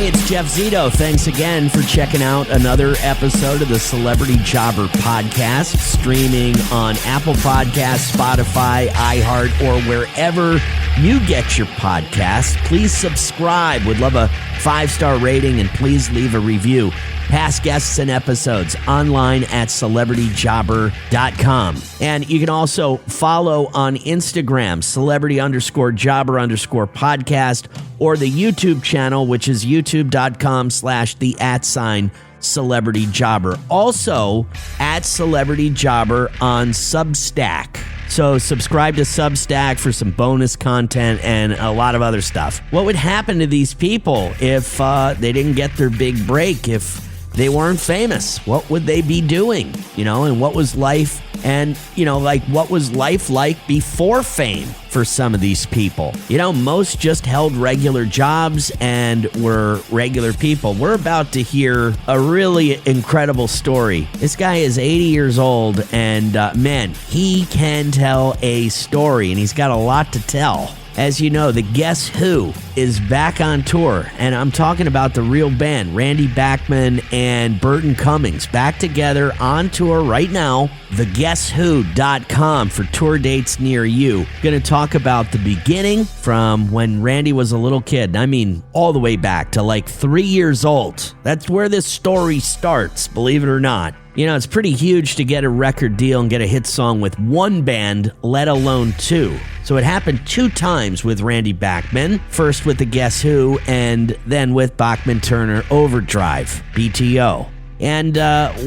Hey, it's Jeff Zito. Thanks again for checking out another episode of the Celebrity Jobber Podcast, streaming on Apple Podcasts, Spotify, iHeart, or wherever you get your podcast. Please subscribe. Would love a 5-star rating, and please leave a review. Past guests and episodes online at celebrityjobber.com. And you can also follow on Instagram, celebrity_jobber_podcast, or the YouTube channel, which is youtube.com/the@celebrityjobber. Also, at Celebrity Jobber on Substack. So subscribe to Substack for some bonus content and a lot of other stuff. What would happen to these people if they didn't get their big break, if they weren't famous? What would they be doing? And what was life? And, what was life like before fame for some of these people? Most just held regular jobs and were regular people. We're about to hear a really incredible story. This guy is 80 years old, and man, he can tell a story, and he's got a lot to tell. As you know, the Guess Who is back on tour, and I'm talking about the real band, Randy Bachman and Burton Cummings, back together on tour right now. TheGuessWho.com for tour dates near you. Going to talk about the beginning from when Randy was a little kid. I mean, all the way back to like 3 years old. That's where this story starts, believe it or not. It's pretty huge to get a record deal and get a hit song with one band, let alone two. So it happened 2 times with Randy Bachman, first with the Guess Who and then with Bachman Turner Overdrive, BTO. And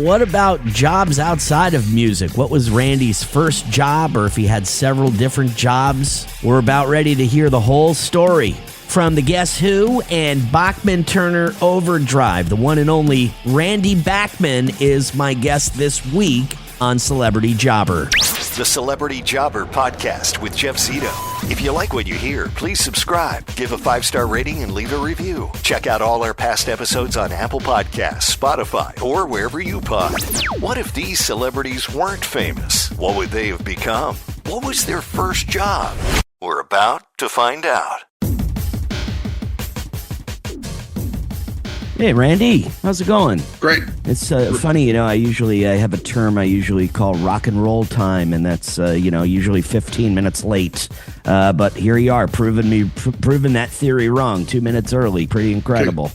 what about jobs outside of music? What was Randy's first job, or if he had several different jobs? We're about ready to hear the whole story. From the Guess Who and Bachman Turner Overdrive, the one and only Randy Bachman is my guest this week on Celebrity Jobber. The Celebrity Jobber Podcast with Jeff Zito. If you like what you hear, please subscribe, give a 5-star rating, and leave a review. Check out all our past episodes on Apple Podcasts, Spotify, or wherever you pod. What if these celebrities weren't famous? What would they have become? What was their first job? We're about to find out. Hey, Randy, how's it going? Great. It's funny, I have a term I usually call rock and roll time, and that's, usually 15 minutes late. But here you are, proving that theory wrong 2 minutes early. Pretty incredible.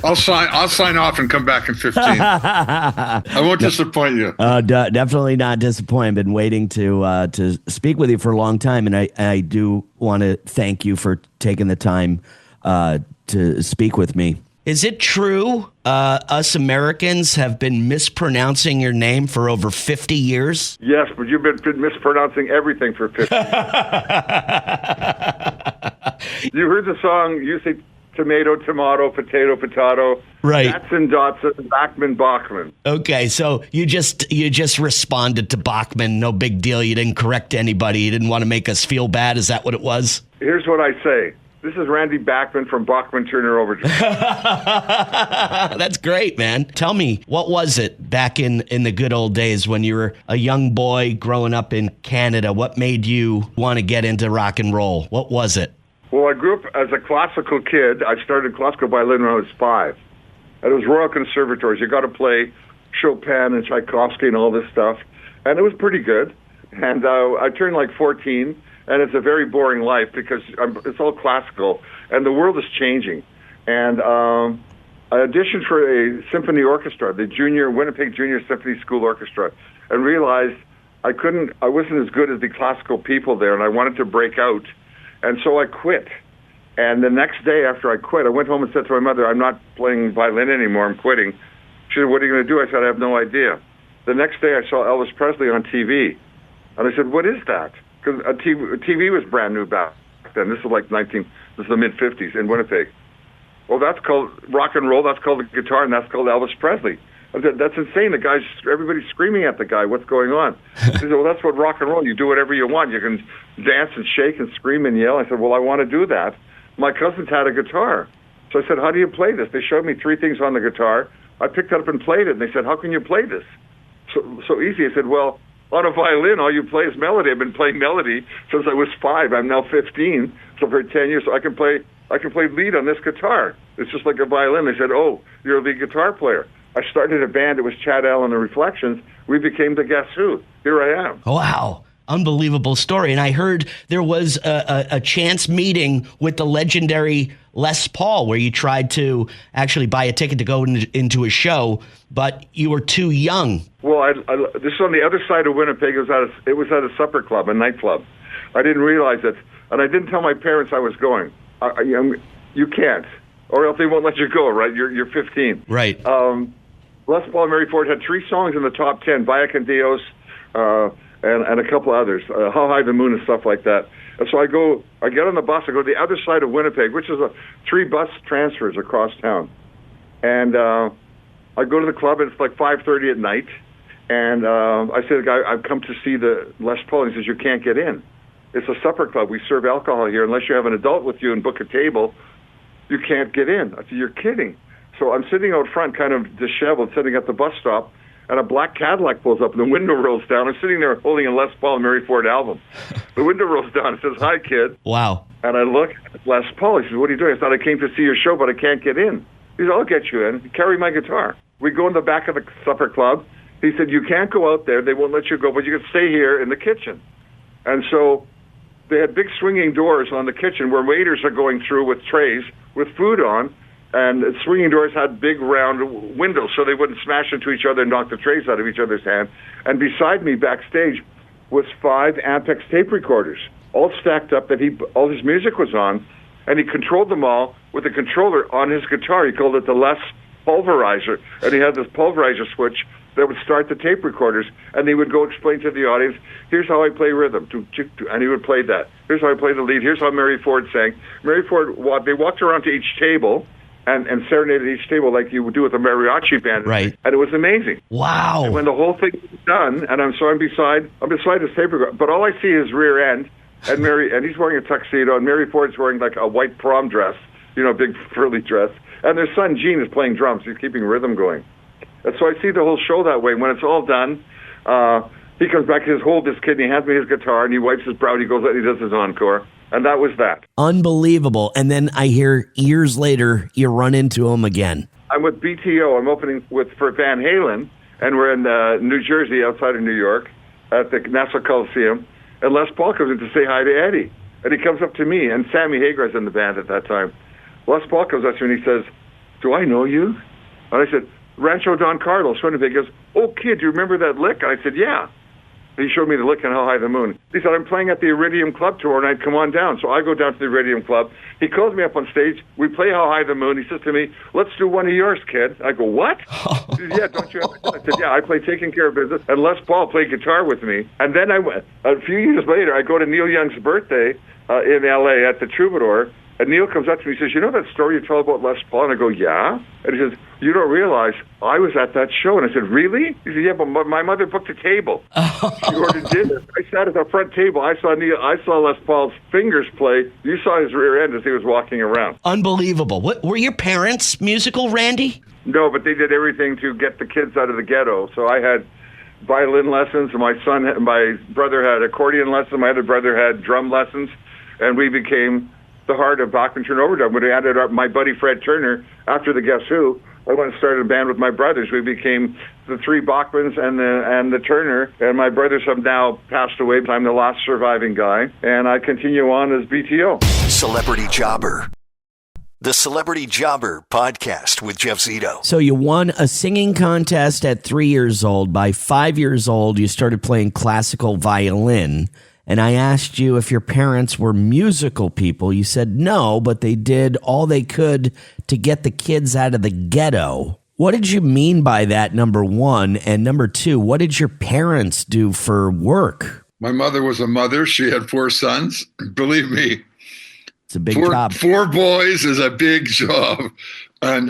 I'll sign off and come back in 15. I won't disappoint you. Definitely not disappointed. Been waiting to speak with you for a long time, and I do want to thank you for taking the time to speak with me. Is it true us Americans have been mispronouncing your name for over 50 years? Yes, but you've been mispronouncing everything for 50 years. You heard the song, you say tomato, tomato, potato, potato. Right. Datsun, Dotson, Bachman, Bachman. Okay, so you just responded to Bachman, no big deal. You didn't correct anybody. You didn't want to make us feel bad. Is that what it was? Here's what I say. This is Randy Bachman from Bachman Turner Overdrive. That's great, man. Tell me, what was it back in the good old days when you were a young boy growing up in Canada? What made you want to get into rock and roll? What was it? Well, I grew up as a classical kid. I started classical violin when I was 5. And it was Royal Conservatories. You got to play Chopin and Tchaikovsky and all this stuff. And it was pretty good. And I turned like 14. And it's a very boring life because it's all classical, and the world is changing. And I auditioned for a symphony orchestra, the Winnipeg Junior Symphony School Orchestra, and realized I wasn't as good as the classical people there, and I wanted to break out. And so I quit. And the next day after I quit, I went home and said to my mother, I'm not playing violin anymore, I'm quitting. She said, what are you going to do? I said, I have no idea. The next day I saw Elvis Presley on TV, and I said, what is that? Because TV was brand new back then. This is like the mid-50s in Winnipeg. Well, that's called rock and roll. That's called the guitar, and that's called Elvis Presley. I said, that's insane. Everybody's screaming at the guy. What's going on? He said, well, that's what rock and roll. You do whatever you want. You can dance and shake and scream and yell. I said, well, I want to do that. My cousins had a guitar. So I said, how do you play this? They showed me 3 things on the guitar. I picked it up and played it. And they said, how can you play this? So easy. I said, well, on a violin, all you play is melody. I've been playing melody since I was 5. I'm now 15, so for 10 years. So I can play lead on this guitar. It's just like a violin. They said, oh, you're the guitar player. I started a band. It was Chad Allen and the Reflections. We became the Guess Who. Here I am. Wow. Unbelievable story. And I heard there was a chance meeting with the legendary Les Paul where you tried to actually buy a ticket to go into a show, but you were too young. Well, this is on the other side of Winnipeg. It was at a supper club, a nightclub. I didn't realize it, and I didn't tell my parents I was going. You can't, or else they won't let you go, right? You're 15. Right. Les Paul and Mary Ford had 3 songs in the top 10, Vaya con Dios, and a couple others, How High the Moon and stuff like that. And so I get on the bus, I go to the other side of Winnipeg, which is 3 bus transfers across town. And I go to the club, and it's like 5:30 at night. And I say to the guy, I've come to see the Les Paul. And he says, you can't get in. It's a supper club. We serve alcohol here. Unless you have an adult with you and book a table, you can't get in. I said, you're kidding. So I'm sitting out front, kind of disheveled, sitting at the bus stop, and a black Cadillac pulls up, and the window rolls down. I'm sitting there holding a Les Paul and Mary Ford album. The window rolls down. It says, hi, kid. Wow. And I look at Les Paul. He says, what are you doing? I thought I came to see your show, but I can't get in. He said, I'll get you in. Carry my guitar. We go in the back of the supper club. He said, you can't go out there. They won't let you go, but you can stay here in the kitchen. And so they had big swinging doors on the kitchen where waiters are going through with trays with food on. And the swinging doors had big round windows so they wouldn't smash into each other and knock the trays out of each other's hand. And beside me backstage was 5 Ampex tape recorders, all stacked up that all his music was on. And he controlled them all with a controller on his guitar. He called it the Les Pulverizer. And he had this pulverizer switch that would start the tape recorders. And he would go explain to the audience, here's how I play rhythm. And he would play that. Here's how I play the lead. Here's how Mary Ford sang. Mary Ford, they walked around to each table and serenaded each table like you would do with a mariachi band. Right. And it was amazing. Wow. And when the whole thing was done, and I'm beside his tape recorder, but all I see is rear end, and he's wearing a tuxedo, and Mary Ford's wearing like a white prom dress, big frilly dress. And their son, Gene, is playing drums. He's keeping rhythm going. And so I see the whole show that way. When it's all done, he comes back, he says, hold this kid, and he hands me his guitar, and he wipes his brow, and he goes out and he does his encore. And that was that. Unbelievable. And then I hear years later, you run into him again. I'm with BTO. I'm opening for Van Halen, and we're in New Jersey, outside of New York, at the Nassau Coliseum. And Les Paul comes in to say hi to Eddie. And he comes up to me, and Sammy Hagar's in the band at that time. Les Paul comes up to me and he says, do I know you? And I said, Rancho Don Carlos, Winnipeg. He goes, oh, kid, do you remember that lick? And I said, yeah. He showed me the lick and How High the Moon. He said, I'm playing at the Iridium Club tomorrow night. Come on down. So I go down to the Iridium Club. He calls me up on stage. We play How High the Moon. He says to me, let's do one of yours, kid. I go, what? He says, yeah, don't you have I said, yeah, I play Taking Care of Business. And Les Paul played guitar with me. And then a few years later, I go to Neil Young's birthday in L.A. at the Troubadour. And Neil comes up to me and says, you know that story you told about Les Paul? And I go, yeah. And he says, you don't realize I was at that show. And I said, really? He said, yeah, but my mother booked a table. She ordered dinner. I sat at the front table. I saw Les Paul's fingers play. You saw his rear end as he was walking around. Unbelievable. What were your parents musical, Randy? No, but they did everything to get the kids out of the ghetto. So I had violin lessons. My brother had accordion lessons. My other brother had drum lessons. And we became the heart of Bachman Turner Overdrive. When we added up my buddy Fred Turner after the Guess Who, I went and started a band with my brothers. We became the 3 Bachmans and the Turner, and my brothers have now passed away. I'm the last surviving guy, and I continue on as BTO. Celebrity Jobber. The Celebrity Jobber podcast with Jeff Zito. So you won a singing contest at 3 years old. By 5 years old, you started playing classical violin. And I asked you if your parents were musical people. You said no, but they did all they could to get the kids out of the ghetto. What did you mean by that, number one? And number two, what did your parents do for work? My mother was a mother. She had 4 sons. Believe me, it's a big job. 4 boys is a big job. And,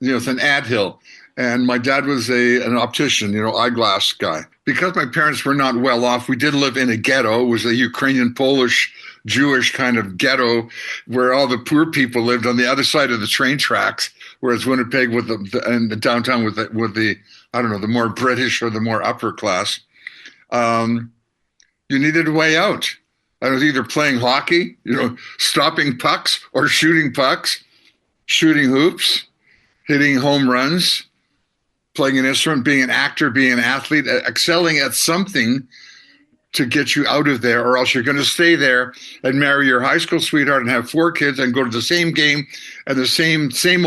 it's an anthill. And my dad was an optician, eyeglass guy. Because my parents were not well off, we did live in a ghetto. It was a Ukrainian, Polish, Jewish kind of ghetto where all the poor people lived on the other side of the train tracks, whereas Winnipeg and the downtown with the I don't know, the more British or the more upper class. You needed a way out. I was either playing hockey, stopping pucks or shooting pucks. shooting hoops, hitting home runs, playing an instrument, being an actor, being an athlete, excelling at something to get you out of there, or else you're going to stay there and marry your high school sweetheart and have 4 kids and go to the same game and the same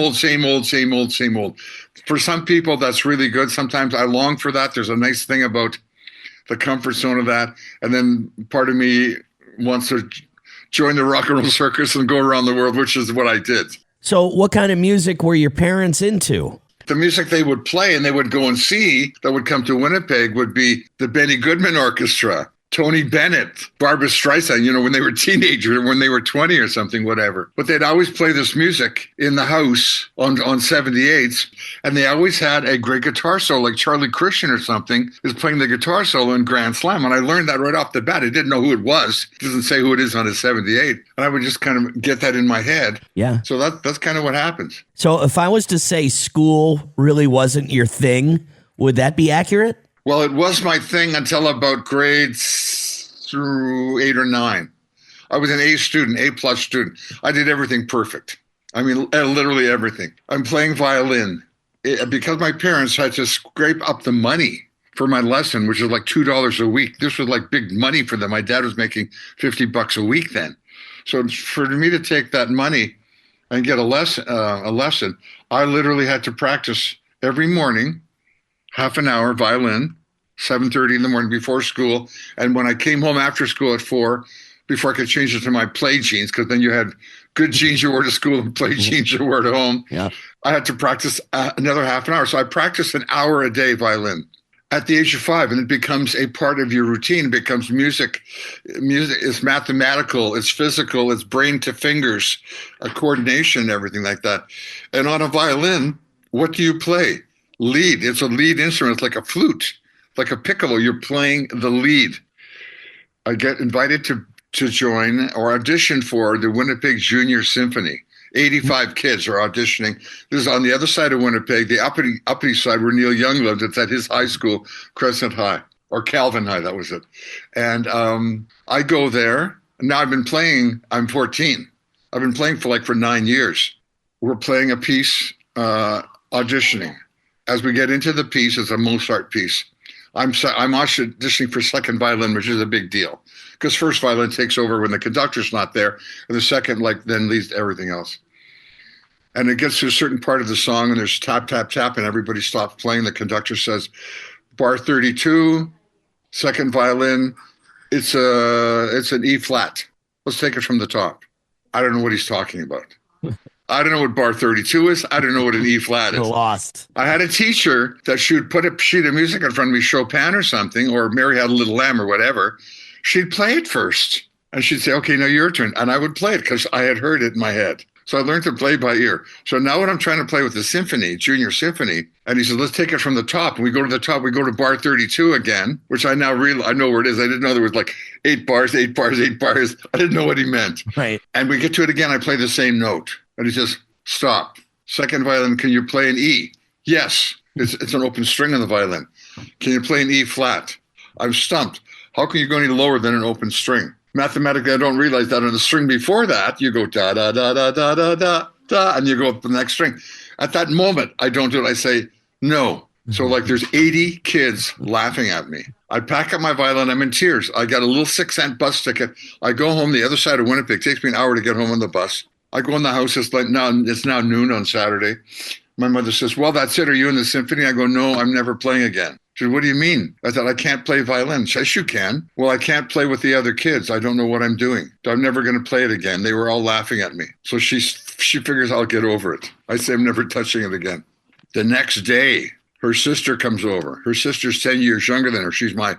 old. For some people, that's really good. Sometimes I long for that. There's a nice thing about the comfort zone of that. And then part of me wants to join the rock and roll circus and go around the world, which is what I did. So what kind of music were your parents into? The music they would play and they would go and see that would come to Winnipeg would be the Benny Goodman Orchestra, Tony Bennett, Barbra Streisand, when they were teenagers, when they were 20 or something, whatever. But they'd always play this music in the house on 78s, and they always had a great guitar solo, like Charlie Christian or something is playing the guitar solo in Grand Slam. And I learned that right off the bat. I didn't know who it was. It doesn't say who it is on his 78. And I would just kind of get that in my head. Yeah. So that's kind of what happens. So if I was to say school really wasn't your thing, would that be accurate? Well, it was my thing until about grades through 8 or 9. I was an A student, A+ student. I did everything perfect. I mean, literally everything. I'm playing violin. Because my parents had to scrape up the money for my lesson, which was like $2 a week. This was like big money for them. My dad was making $50 a week then. So for me to take that money and get a lesson, I literally had to practice every morning, half an hour violin, 7:30 in the morning before school. And when I came home after school at 4, before I could change it to my play jeans, because then you had good jeans you wore to school and play jeans you wore at home. Yeah. I had to practice another half an hour. So I practiced an hour a day violin at the age of 5, and it becomes a part of your routine. It becomes music. Music is mathematical, it's physical, it's brain to fingers, coordination, everything like that. And on a violin, what do you play? Lead. It's a lead instrument. It's like a flute, like a piccolo. You're playing the lead. I get invited to join or audition for the Winnipeg Junior Symphony. 85 kids are auditioning. This is on the other side of Winnipeg, the uppity side where Neil Young lived. It's at his high school, Crescent High, or Calvin High, that was it. And I go there. Now I'm 14. I've been playing for 9 years. We're playing a piece, auditioning. As we get into the piece, it's a Mozart piece. I'm auditioning for second violin, which is a big deal, because first violin takes over when the conductor's not there, and the second then leads to everything else. And it gets to a certain part of the song, and there's tap, tap, tap, and everybody stops playing. The conductor says, bar 32, second violin, it's an E flat. Let's take it from the top. I don't know what he's talking about. I don't know what bar 32 is. I don't know what an E flat is. Lost. I had a teacher that she would put a sheet of music in front of me, Chopin or something, or Mary Had a Little Lamb or whatever. She'd play it first. And she'd say, okay, now your turn. And I would play it because I had heard it in my head. So I learned to play by ear. So now when I'm trying to play with the symphony, junior symphony, and he says, let's take it from the top. And we go to the top, we go to bar 32 again, which I now I know where it is. I didn't know there was 8 bars, 8 bars, 8 bars. I didn't know what he meant. Right. And we get to it again, I play the same note. And he says, stop. Second violin, can you play an E? Yes. It's an open string on the violin. Can you play an E flat? I'm stumped. How can you go any lower than an open string? Mathematically, I don't realize that on the string before that, you go da, da, da, da, da, da, da, da, and you go up the next string. At that moment, I don't do it. I say, no. So there's 80 kids laughing at me. I pack up my violin. I'm in tears. I got a little 6-cent bus ticket. I go home the other side of Winnipeg. It takes me an hour to get home on the bus. I go in the house. It's now noon on Saturday. My mother says, well, that's it. Are you in the symphony? I go, no, I'm never playing again. She said, what do you mean? I thought, I can't play violin. She says, you can. Well, I can't play with the other kids. I don't know what I'm doing. I'm never going to play it again. They were all laughing at me. So she figures I'll get over it. I say, I'm never touching it again. The next day, her sister comes over. Her sister's 10 years younger than her. She's my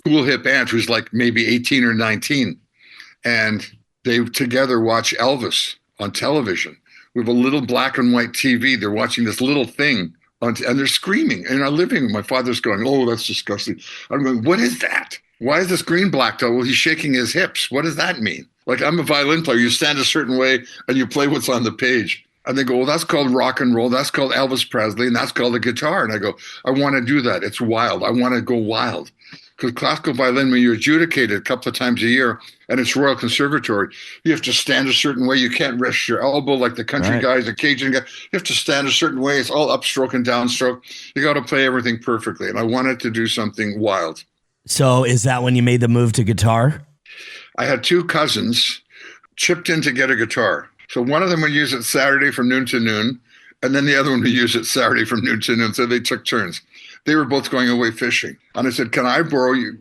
cool hip aunt who's maybe 18 or 19. And they together watch Elvis on television. We have a little black and white TV. They're watching this little thing, and they're screaming in our living room. My father's going, oh, that's disgusting. I'm going, what is that? Why is the screen blacked out? Well, he's shaking his hips. What does that mean? I'm a violin player. You stand a certain way and you play what's on the page. And they go, well, that's called rock and roll. That's called Elvis Presley. And that's called a guitar. And I go, I want to do that. It's wild. I want to go wild. Because classical violin, when you're adjudicated a couple of times a year, and it's Royal Conservatory, you have to stand a certain way. You can't rest your elbow like the country guys, the Cajun guy. You have to stand a certain way. It's all upstroke and downstroke. You got to play everything perfectly. And I wanted to do something wild. So is that when you made the move to guitar? I had two cousins chipped in to get a guitar. So one of them would use it Saturday from noon to noon, and then the other one would use it Saturday from noon to noon. So they took turns. They were both going away fishing. And I said, can I borrow your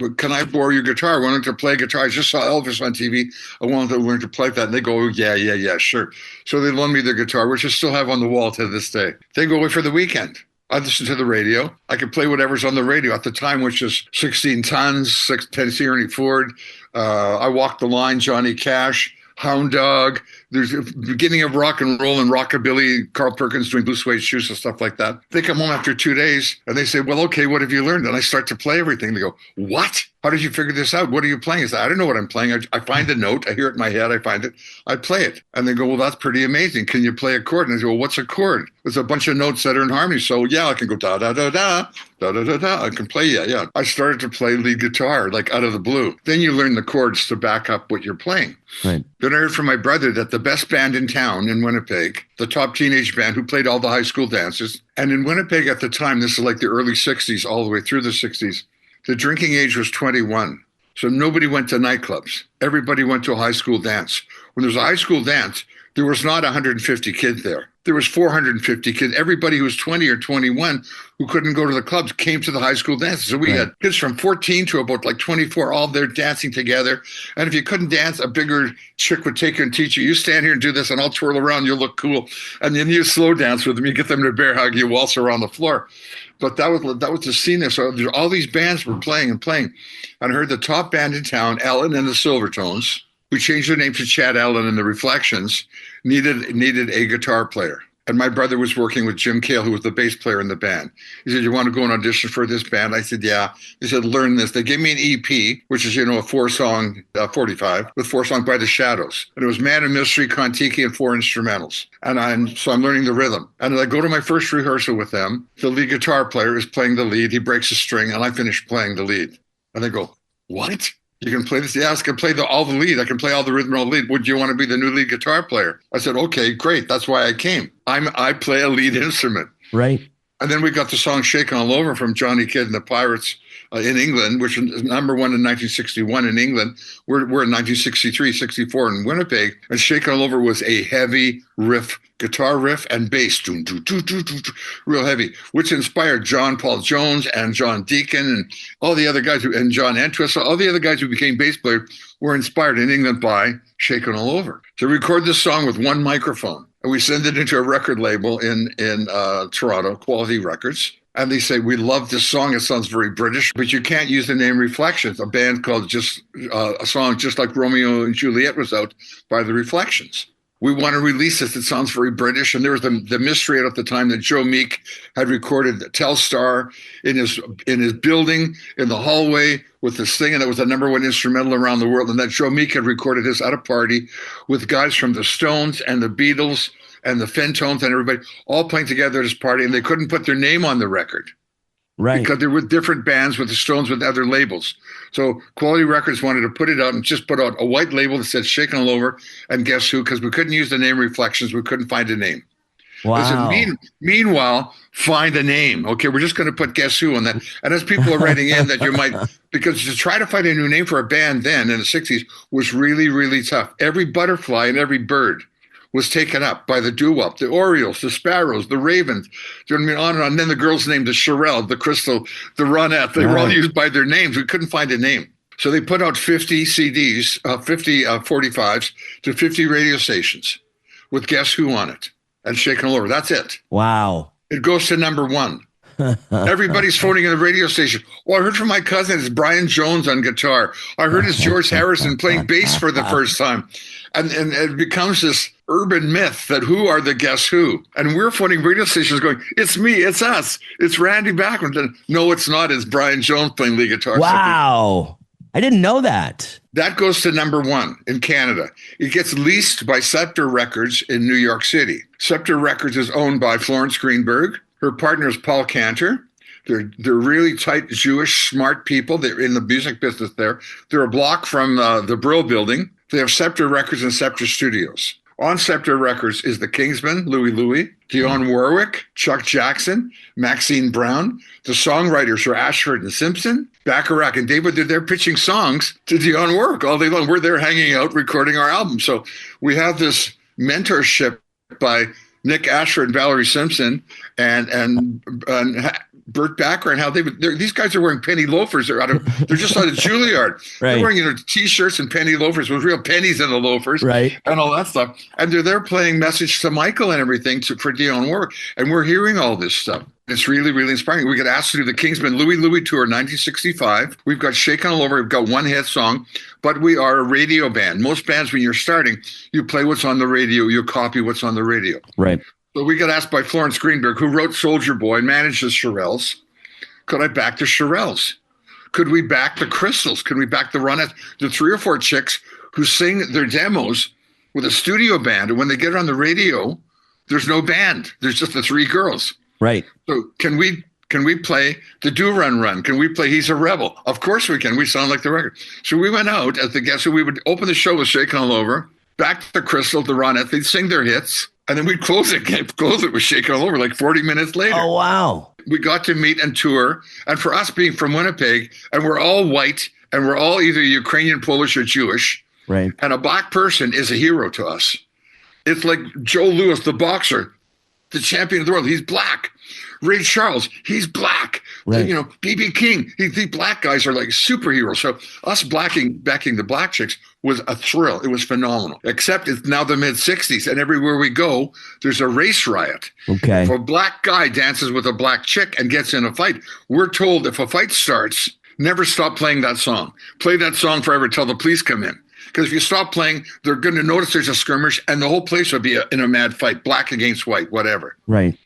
guitar? I wanted to play guitar. I just saw Elvis on TV. I wanted to learn to play that. And they go, oh, yeah, sure. So they loaned me their guitar, which I still have on the wall to this day. They go away for the weekend. I listen to the radio. I could play whatever's on the radio at the time, which is 16 Tons, Tennessee Ernie Ford. I Walk the Line, Johnny Cash, Hound Dog. There's a beginning of rock and roll and rockabilly, Carl Perkins doing Blue Suede Shoes and stuff like that. They come home after 2 days and they say, well, okay, what have you learned? And I start to play everything. They go, what? How did you figure this out? What are you playing? I say, I don't know what I'm playing. I find a note. I hear it in my head. I find it. I play it. And they go, well, that's pretty amazing. Can you play a chord? And I say, well, what's a chord? There's a bunch of notes that are in harmony. So yeah, I can go da, da, da, da, da, da, da, da. I can play, yeah. I started to play lead guitar, like out of the blue. Then you learn the chords to back up what you're playing. Right. Then I heard from my brother that the best band in town in Winnipeg, the top teenage band who played all the high school dances. And in Winnipeg at the time, this is like the early 60s, all the way through the 60s, the drinking age was 21. So nobody went to nightclubs. Everybody went to a high school dance. When there was a high school dance, there was not 150 kids there. There was 450 kids. Everybody who was 20 or 21 who couldn't go to the clubs came to the high school dances. So we had kids from 14 to about like 24, all there dancing together. And if you couldn't dance, a bigger chick would take you and teach you. You stand here and do this and I'll twirl around. You'll look cool. And then you slow dance with them. You get them to bear hug. You waltz around the floor. But that was the scene there. So all these bands were playing. And I heard the top band in town, Ellen and the Silvertones, who changed their name to Chad Allen and the Reflections, needed a guitar player. And my brother was working with Jim Carrey, who was the bass player in the band. He said, you want to go and audition for this band? I said, yeah. He said, learn this. They gave me an EP, which is, a 4-song, 45, with 4 songs by The Shadows. And it was Man of Mystery, Kon-Tiki, and 4 instrumentals. And I'm learning the rhythm. And I go to my first rehearsal with them. The lead guitar player is playing the lead. He breaks a string, and I finish playing the lead. And they go, what? You can play this? Yeah, I can play all the lead. I can play all the rhythm and all the lead. Would you want to be the new lead guitar player? I said, okay, great. That's why I came. I play a lead instrument. Right. And then we got the song Shakin' All Over from Johnny Kidd and the Pirates in England, which was number one in 1961 in England. We're in 1963, 64 in Winnipeg. And Shakin' All Over was a heavy riff, guitar riff and bass, real heavy, which inspired John Paul Jones and John Deacon and all the other guys, and John Entwistle, all the other guys who became bass players were inspired in England by Shakin' All Over. To record this song with one microphone. And we send it into a record label in Toronto, Quality Records. And they say, we love this song. It sounds very British, but you can't use the name Reflections. A band called a song just like Romeo and Juliet was out by the Reflections. We want to release this. It sounds very British. And there was the mystery at the time that Joe Meek had recorded Telstar in his building, in the hallway with this thing. And it was the number one instrumental around the world. And that Joe Meek had recorded this at a party with guys from the Stones and the Beatles and the Fentones and everybody all playing together at his party. And they couldn't put their name on the record. Right. Because there were different bands with the Stones with other labels. So Quality Records wanted to put it out and just put out a white label that said Shakin' All Over and Guess Who, because we couldn't use the name Reflections. We couldn't find a name. Wow. I said, meanwhile, find a name. Okay, we're just going to put Guess Who on that. And as people are writing in that you might, because to try to find a new name for a band then in the 60s was really, really tough. Every butterfly and every bird was taken up by the doo-wop, the Orioles, the Sparrows, the Ravens, do you know what I mean? On and on. And then the girls' name, the Shirelle, the Crystal, the Ronette, they were all used by their names. We couldn't find a name. So they put out 50 CDs, 50 45s to 50 radio stations with Guess Who on it and Shakin' All Over. That's it. Wow. It goes to number one. Everybody's phoning in the radio station. Oh, I heard from my cousin it's Brian Jones on guitar. I heard it's George Harrison playing bass for the first time. And it becomes this urban myth that who are the Guess Who? And we're phoning radio stations going, it's me, it's us, it's Randy Bachman. And no, it's not. It's Brian Jones playing lead guitar. Wow. I didn't know that. That goes to number one in Canada. It gets leased by Scepter Records in New York City. Scepter Records is owned by Florence Greenberg. Her partner is Paul Cantor. They're really tight, Jewish, smart people. They're in the music business there. They're a block from the Brill Building. They have Scepter Records and Scepter Studios. On Scepter Records is the Kingsmen, Louie, Dionne Warwick, Chuck Jackson, Maxine Brown. The songwriters are Ashford and Simpson, Bacharach and David. They're pitching songs to Dionne Warwick all day long. We're there hanging out, recording our album. So we have this mentorship by Nick Ashford and Valerie Simpson and Burt Backer, and how these guys are wearing penny loafers. They're just out of Juilliard. Right. They're wearing t-shirts and penny loafers with real pennies in the loafers, right, and all that stuff. And they're there playing Message to Michael and everything for Dionne Warwick, and we're hearing all this stuff. It's really, really inspiring. We got asked to do the Kingsmen Louie tour 1965. We've got Shakin' All Over. We've got one hit song, but we are a radio band. Most bands, when you're starting, you play what's on the radio. You copy what's on the radio. Right. So we got asked by Florence Greenberg, who wrote Soldier Boy and managed the Shirelles. Could I back the Shirelles? Could we back the Crystals? Could we back the Ronettes? The 3 or 4 chicks who sing their demos with a studio band, and when they get it on the radio, there's no band. There's just the 3 girls. Right. So can we play the Do Run Run? Can we play He's a Rebel? Of course we can. We sound like the record. So we went out as the Guess Who. We would open the show with Shakin' All Over, back the Crystal, the Ronettes. They'd sing their hits. And then we'd close it with Shakin' All Over like 40 minutes later. Oh, wow. We got to meet and tour. And for us being from Winnipeg, and we're all white, and we're all either Ukrainian, Polish, or Jewish. Right. And a black person is a hero to us. It's like Joe Louis, the boxer, the champion of the world. He's black. Ray Charles, he's black. Right. B.B. King, the black guys are like superheroes. So us backing the black chicks was a thrill. It was phenomenal. Except it's now the mid-'60s, and everywhere we go, there's a race riot. Okay. If a black guy dances with a black chick and gets in a fight, we're told if a fight starts, never stop playing that song. Play that song forever till the police come in. Because if you stop playing, they're going to notice there's a skirmish, and the whole place would be in a mad fight, black against white, whatever. Right.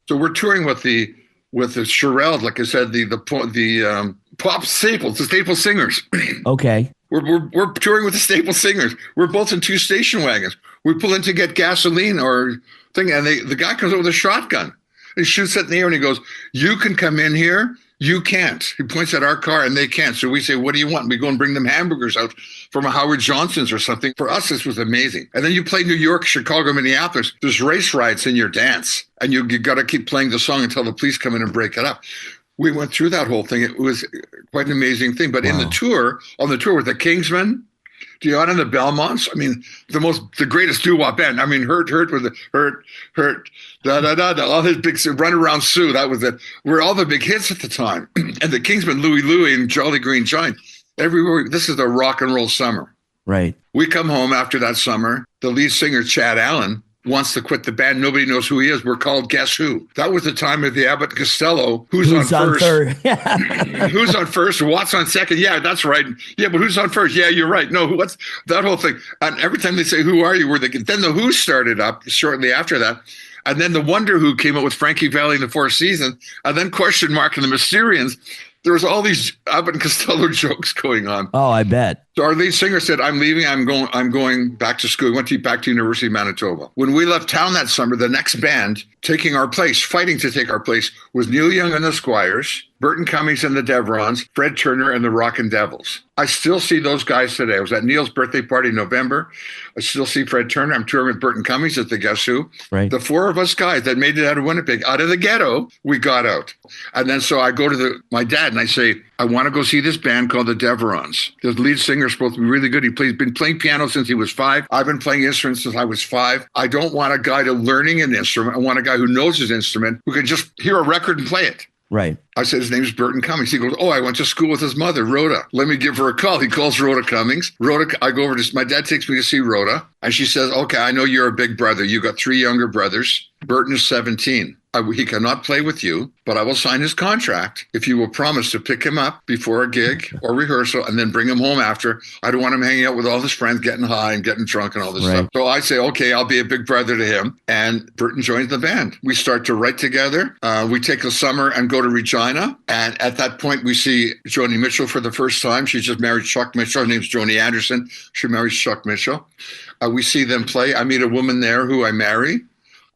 So we're touring with the Shirelles, like I said, the pop staples, the staple singers. Okay. We're touring with the staple singers. We're both in 2 station wagons. We pull in to get gasoline or thing, and the guy comes up with a shotgun and shoots it in the air, and he goes, "You can come in here. You can't." He points at our car, and they can't. So we say, "What do you want?" We go and bring them hamburgers out from a Howard Johnson's or something. For us, this was amazing. And then you play New York, Chicago, Minneapolis. There's race riots in your dance, and you got to keep playing the song until the police come in and break it up. We went through that whole thing. It was quite an amazing thing. But on the tour with the Kingsmen, Dionne and the Belmonts, I mean, the greatest doo-wop band. I mean, Hurt with the Hurt, da-da-da-da, all his big Run Around Sue, that was it. Were all the big hits at the time. And the Kingsmen, Louie and Jolly Green Giant, everywhere. This is a rock and roll summer. Right. We come home after that summer. The lead singer, Chad Allen, wants to quit the band. Nobody knows who he is. We're called Guess Who. That was the time of the Abbott and Costello. Who's on first? Who's on first? What's on second? Yeah, that's right. Yeah, but who's on first? Yeah, you're right. No, what's that whole thing? And every time they say, "Who are you?" Then the Who started up shortly after that. And then the Wonder Who came out with Frankie Valli in the Four Seasons. And then Question Mark and the Mysterians. There was all these Abbott and Costello jokes going on. Oh, I bet. So our lead singer said, "I'm leaving. I'm going back to school." He went back to University of Manitoba. When we left town that summer, the next band taking our place, fighting to take our place, was Neil Young and the Squires, Burton Cummings and the Devrons, Fred Turner and the Rockin' Devils. I still see those guys today. I was at Neil's birthday party in November. I still see Fred Turner. I'm touring with Burton Cummings at the Guess Who. Right. The 4 of us guys that made it out of Winnipeg, out of the ghetto, we got out. And then so I go to my dad and I say, "I want to go see this band called the Devrons. The lead singer is supposed to be really good. He's been playing piano since he was 5. I've been playing instruments since I was 5. I don't want a guy to learning an instrument. I want a guy who knows his instrument, who can just hear a record and play it." Right. I said, "His name's Burton Cummings." He goes, "Oh, I went to school with his mother, Rhoda. Let me give her a call." He calls Rhoda Cummings. I go over to, my dad takes me to see Rhoda. And she says, "Okay, I know you're a big brother. You got 3 younger brothers. Burton is 17. He cannot play with you, but I will sign his contract if you will promise to pick him up before a gig or rehearsal and then bring him home after. I don't want him hanging out with all his friends, getting high and getting drunk and all this stuff." So I say, "Okay, I'll be a big brother to him." And Burton joins the band. We start to write together. We take a summer and go to Regina. And at that point, we see Joni Mitchell for the first time. She just married Chuck Mitchell. Her name's Joni Anderson. She marries Chuck Mitchell. We see them play. I meet a woman there who I marry.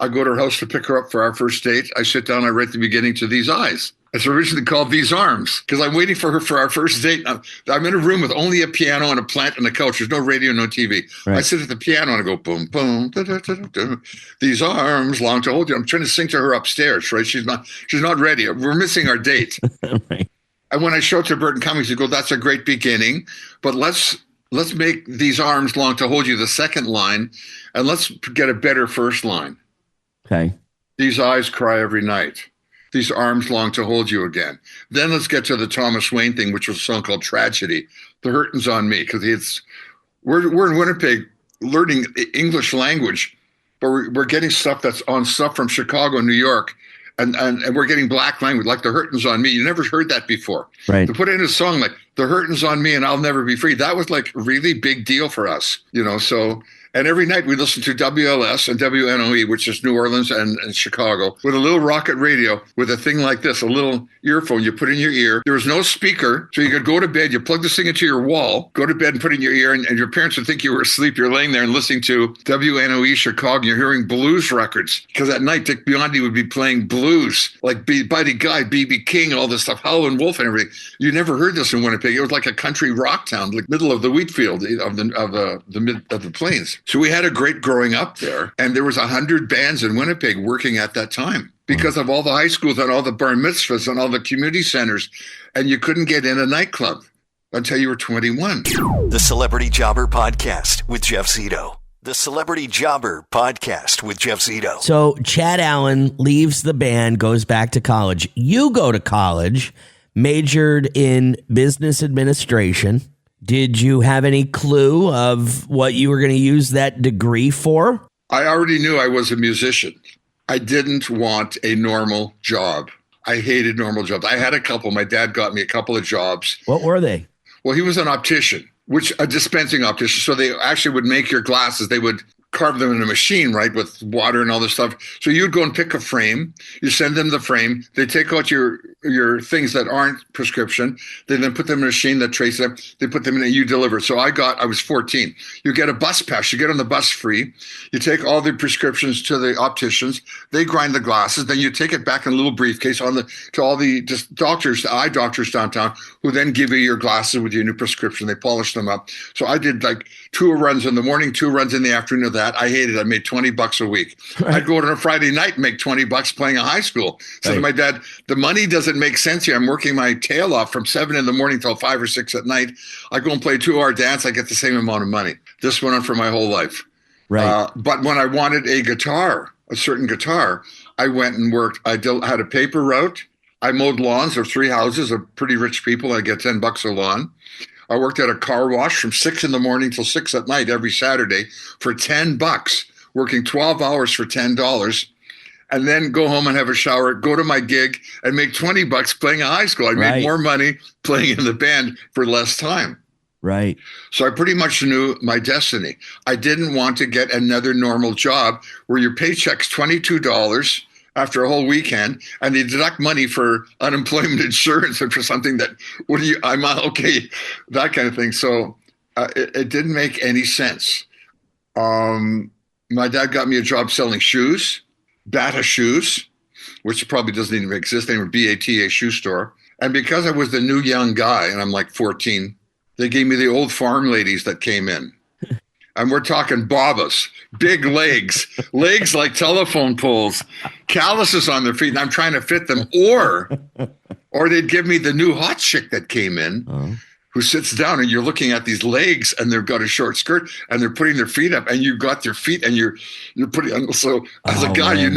I go to her house to pick her up for our first date. I sit down, I write the beginning to These Eyes. It's originally called These Arms because I'm waiting for her for our first date. I'm in a room with only a piano and a plant and a couch. There's no radio, no TV. Right. I sit at the piano and I go, boom, boom, da, da, da, da. These arms long to hold you. I'm trying to sing to her upstairs, right? She's not ready. We're missing our date. Right. And when I show it to Burton Cummings, he goes, that's a great beginning, but let's make These Arms long to hold you the second line, and let's get a better first line. Okay. These eyes cry every night. These arms long to hold you again. Then let's get to the Thomas Wayne thing, which was a song called Tragedy. The Hurtin's on Me, because we're in Winnipeg learning English language, but we're getting stuff from Chicago, New York, and we're getting black language, like The Hurtin's on Me. You never heard that before. Right. To put it in a song like The Hurtin's on Me and I'll Never Be Free, that was like a really big deal for us, so... And every night we listen to WLS and WNOE, which is New Orleans and Chicago, with a little rocket radio with a thing like this, a little earphone you put in your ear. There was no speaker, so you could go to bed, you plug this thing into your wall, go to bed and put it in your ear, and your parents would think you were asleep. You're laying there and listening to WNOE Chicago, and you're hearing blues records. Because at night, Dick Biondi would be playing blues, like Buddy Guy, B.B. King, all this stuff, Howlin' Wolf and everything. You never heard this in Winnipeg. It was like a country rock town, like middle of the wheat field of the plains. So we had a great growing up there, and there was 100 bands in Winnipeg working at that time because of all the high schools and all the bar mitzvahs and all the community centers, and you couldn't get in a nightclub until you were 21. The Celebrity Jobber Podcast with Jeff Zito. The Celebrity Jobber Podcast with Jeff Zito. So Chad Allen leaves the band, goes back to college. You go to college, majored in business administration. Did you have any clue of what you were going to use that degree for? I already knew I was a musician. I didn't want a normal job. I hated normal jobs. I had a couple. My dad got me a couple of jobs. What were they? Well, he was an optician, a dispensing optician. So they actually would make your glasses. They would carve them in a machine, right, with water and all this stuff. So you'd go and pick a frame. You send them the frame. They take out your things that aren't prescription. They then put them in a machine that traces them. They put them in and you deliver. So I was 14. You get a bus pass. You get on the bus free. You take all the prescriptions to the opticians. They grind the glasses. Then you take it back in a little briefcase to all the doctors, the eye doctors downtown, who then give you your glasses with your new prescription. They polish them up. So I did like 2 runs in the morning, 2 runs in the afternoon of that. I hated it. I made $20 a week. Right. I'd go on a Friday night and make $20 playing a high school. So right. To my dad, the money doesn't make sense here. I'm working my tail off from 7 in the morning till 5 or 6 at night. I go and play a 2-hour dance. I get the same amount of money. This went on for my whole life. Right. But when I wanted a certain guitar, I went and worked. I had a paper route. I mowed lawns of 3 houses of pretty rich people. I get $10 a lawn. I worked at a car wash from 6 in the morning till 6 at night every Saturday for $10, working 12 hours for $10, and then go home and have a shower, go to my gig, and make $20 playing a high school. I made more money playing in the band for less time. Right. So I pretty much knew my destiny. I didn't want to get another normal job where your paycheck's $22 after a whole weekend, and they deduct money for unemployment insurance and for something that, that kind of thing. So it didn't make any sense. My dad got me a job selling shoes, Bata shoes, which probably doesn't even exist anymore, BATA shoe store. And because I was the new young guy, and I'm like 14, they gave me the old farm ladies that came in. And we're talking babas, big legs like telephone poles, calluses on their feet, and I'm trying to fit them. Or they'd give me the new hot chick that came in, who sits down, and you're looking at these legs, and they've got a short skirt, and they're putting their feet up, and you've got their feet, and you're putting. So as a guy, man. you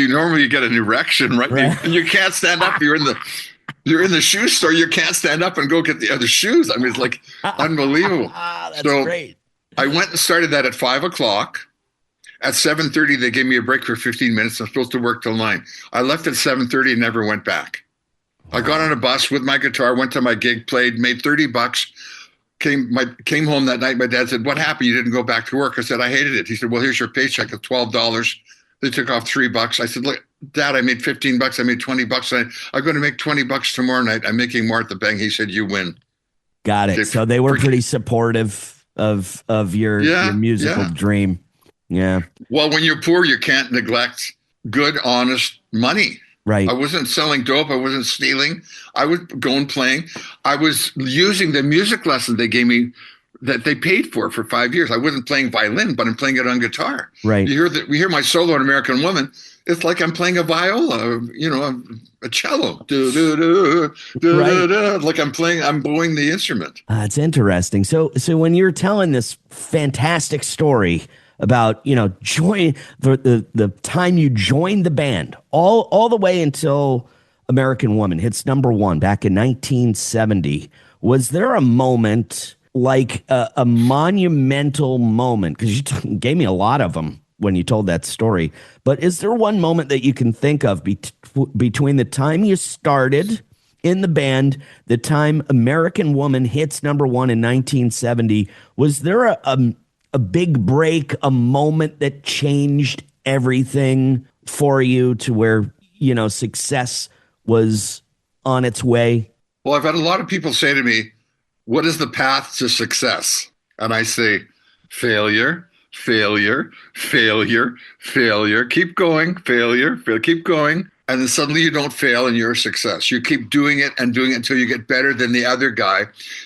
normally get an erection, right? And you can't stand up. You're in the shoe store. You can't stand up and go get the other shoes. I mean, it's like unbelievable. That's great. I went and started that at 5 o'clock. At 7:30, they gave me a break for 15 minutes. I'm supposed to work till 9. I left at 7:30 and never went back. Wow. I got on a bus with my guitar, went to my gig, played, made $30. Came home that night. My dad said, "What happened? You didn't go back to work?" I said, "I hated it." He said, "Well, here's your paycheck of $12. They took off $3. I said, "Look, Dad, I made $15. I made $20. I'm going to make $20 tomorrow night. I'm making more at the bank." He said, "You win." Got it. So they were pretty supportive of your musical dream. Yeah. Well, when you're poor, you can't neglect good, honest money. Right. I wasn't selling dope. I wasn't stealing. I was going playing. I was using the music lesson they gave me that they paid for 5 years. I wasn't playing violin, but I'm playing it on guitar. Right. We hear my solo in American Woman. It's like I'm playing a viola, a cello. Do, do, do, do, Right. do, do, like I'm blowing the instrument. It's interesting. So when you're telling this fantastic story about, join the time you joined the band, all the way until American Woman hits number one back in 1970, was there a moment, like a monumental moment? Because you gave me a lot of them when you told that story. But is there one moment that you can think of between the time you started in the band, the time American Woman hits number one in 1970? Was there a big break, a moment that changed everything for you to where, success was on its way? Well, I've had a lot of people say to me, what is the path to success? And I say, failure. Failure, failure, failure, keep going, failure, keep going. And then suddenly you don't fail and you're a success. You keep doing it until you get better than the other guy.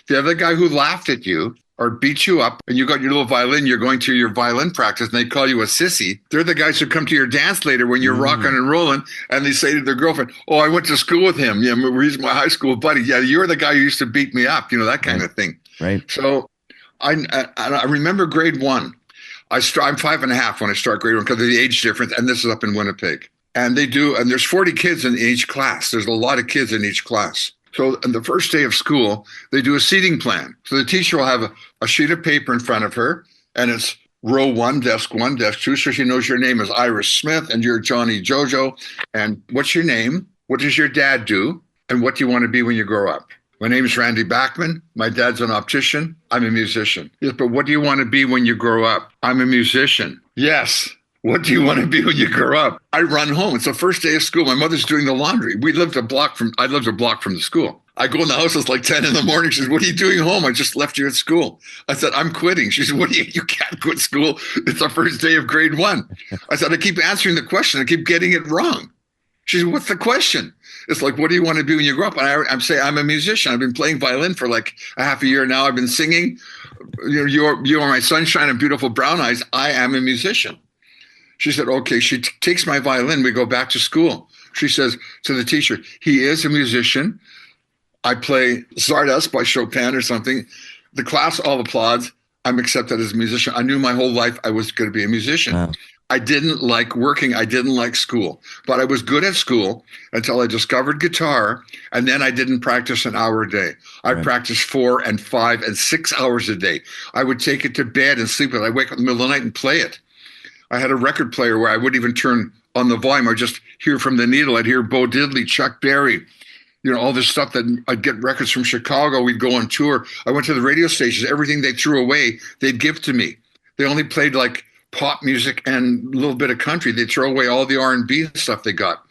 The other guy who laughed at you or beat you up and you got your little violin, you're going to your violin practice and they call you a sissy. They're the guys who come to your dance later when you're rocking and rolling and they say to their girlfriend, oh, I went to school with him. Yeah, he's my high school buddy. Yeah, you're the guy who used to beat me up, that kind of thing. Right. So I remember grade one. I'm 5.5 when I start grade one because of the age difference, and this is up in Winnipeg. And there's 40 kids in each class. There's a lot of kids in each class. So on the first day of school, they do a seating plan. So the teacher will have a sheet of paper in front of her, and it's row 1, desk 2, so she knows your name is Iris Smith, and you're Johnny Jojo. And what's your name? What does your dad do? And what do you want to be when you grow up? My name is Randy Bachman. My dad's an optician. I'm a musician. Yes, but what do you want to be when you grow up? I'm a musician. Yes. What do you want to be when you grow up? I run home. It's the first day of school. My mother's doing the laundry. I lived a block from the school. I go in the house, it's like 10 in the morning. She says, what are you doing home? I just left you at school. I said, I'm quitting. She said, you can't quit school. It's the first day of grade one. I said, I keep answering the question. I keep getting it wrong. She said, what's the question? It's like, what do you want to be when you grow up? And I'm saying, I'm a musician. I've been playing violin for like a half a year now. I've been singing. You are my sunshine and beautiful brown eyes. I am a musician. She said, okay. She takes my violin. We go back to school. She says to the teacher, he is a musician. I play Stardust by Chopin or something. The class all applauds. I'm accepted as a musician. I knew my whole life I was going to be a musician. Wow. I didn't like working. I didn't like school, but I was good at school until I discovered guitar. And then I didn't practice an hour a day. I practiced 4 and 5 and 6 hours a day. I would take it to bed and sleep with it. I'd wake up in the middle of the night and play it. I had a record player where I wouldn't even turn on the volume. I'd just hear from the needle. I'd hear Bo Diddley, Chuck Berry, all this stuff that I'd get records from Chicago. We'd go on tour. I went to the radio stations. Everything they threw away, they'd give to me. They only played like pop music and a little bit of country. They throw away all the R&B stuff they got.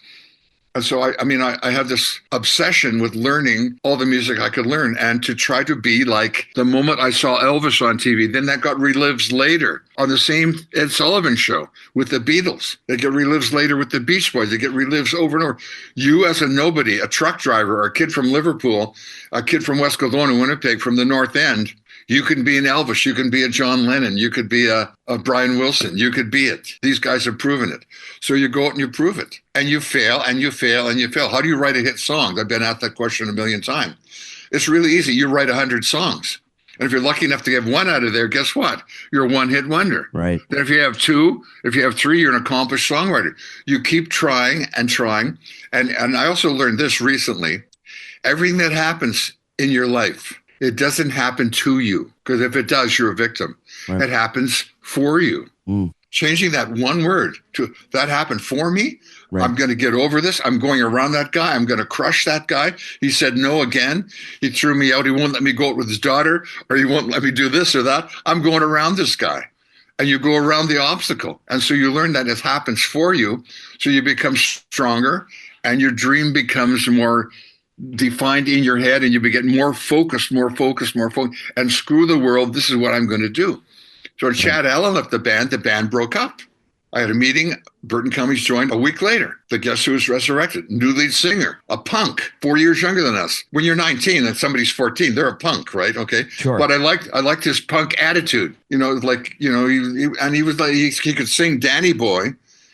And so, I had this obsession with learning all the music I could learn and to try to be like the moment I saw Elvis on TV. Then that got relived later on the same Ed Sullivan show with the Beatles. They get relived later with the Beach Boys. They get relived over and over. You as a nobody, a truck driver, or a kid from Liverpool, a kid from West Kelowna, Winnipeg, from the North End, you can be an Elvis. You can be a John Lennon. You could be a Brian Wilson. You could be it. These guys have proven it. So you go out and you prove it. And you fail and you fail and you fail. How do you write a hit song? I've been asked that question a million times. It's really easy. You write 100 songs. And if you're lucky enough to get one out of there, guess what? You're a one-hit wonder. Right. Then if you have 2, if you have 3, you're an accomplished songwriter. You keep trying and trying. And I also learned this recently. Everything that happens in your life, it doesn't happen to you, because if it does, you're a victim. Right. It happens for you. Changing that one word to that happened for me. Right. I'm going to get over this. I'm going around that guy. I'm going to crush that guy. He said no again. He threw me out. He won't let me go out with his daughter, or he won't let me do this or that. I'm going around this guy. And you go around the obstacle. And so you learn that it happens for you. So you become stronger and your dream becomes more defined in your head, and you get more focused, and screw the world. This is what I'm going to do. So when Chad Allen left the band broke up. I had a meeting. Burton Cummings joined a week later. The Guess Who was resurrected. New lead singer, a punk, 4 years younger than us. When you're 19 and somebody's 14, they're a punk, right? Okay. Sure. But I liked his punk attitude. He was like, he could sing Danny Boy.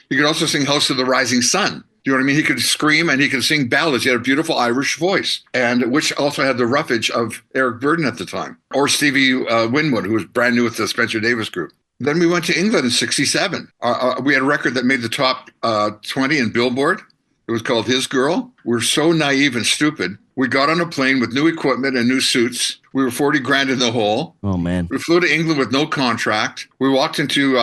He could also sing House of the Rising Sun. You know what I mean? He could scream and he could sing ballads. He had a beautiful Irish voice, and which also had the roughage of Eric Burdon at the time, or Stevie Winwood, who was brand new with the Spencer Davis Group. Then we went to England in '67. We had a record that made the top 20 in Billboard. It was called His Girl. We were so naive and stupid. We got on a plane with new equipment and new suits. We were 40 grand in the hole. Oh, man. We flew to England with no contract. We walked into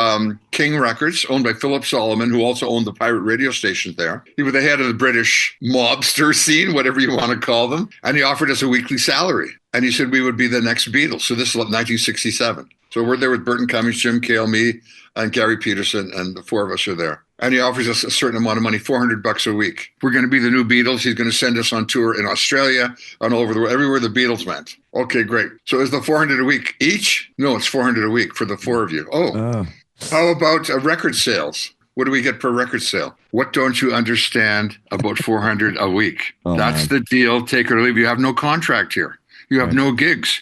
King Records, owned by Philip Solomon, who also owned the pirate radio stations there. He was the head of the British mobster scene, whatever you want to call them. And he offered us a weekly salary. And he said we would be the next Beatles. So this is 1967. So we're there with Burton Cummings, Jim Cale, me, and Gary Peterson, and the four of us are there. And he offers us a certain amount of money, $400 a week. We're going to be the new Beatles. He's going to send us on tour in Australia and all over the world, everywhere the Beatles went. Okay, great. So is the $400 a week each? No, it's $400 a week for the four of you. Oh. How about record sales? What do we get per record sale? What don't you understand about $400 a week? That's the deal. Take it or leave. You have no contract here. You have no gigs.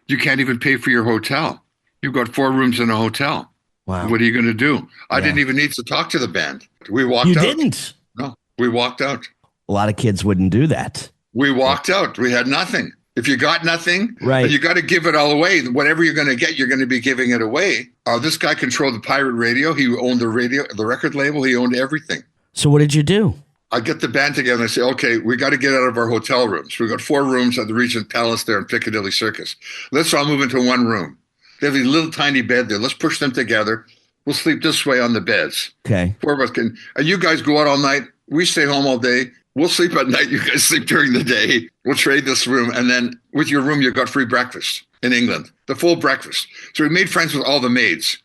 You can't even pay for your hotel. You've got 4 rooms in a hotel. Wow. What are you going to do? I didn't even need to talk to the band. We walked out. You didn't? No, we walked out. A lot of kids wouldn't do that. We walked out. We had nothing. If you got nothing, right, you got to give it all away. Whatever you're going to get, you're going to be giving it away. This guy controlled the pirate radio. He owned the record label. He owned everything. So what did you do? I get the band together and I say, okay, we got to get out of our hotel rooms. We've got 4 rooms at the Regent Palace there in Piccadilly Circus. Let's all move into one room. They have a little tiny bed there. Let's push them together. We'll sleep this way on the beds. Okay. 4 of us can. And you guys go out all night. We stay home all day. We'll sleep at night. You guys sleep during the day. We'll trade this room. And then with your room, you got free breakfast in England, the full breakfast. So we made friends with all the maids.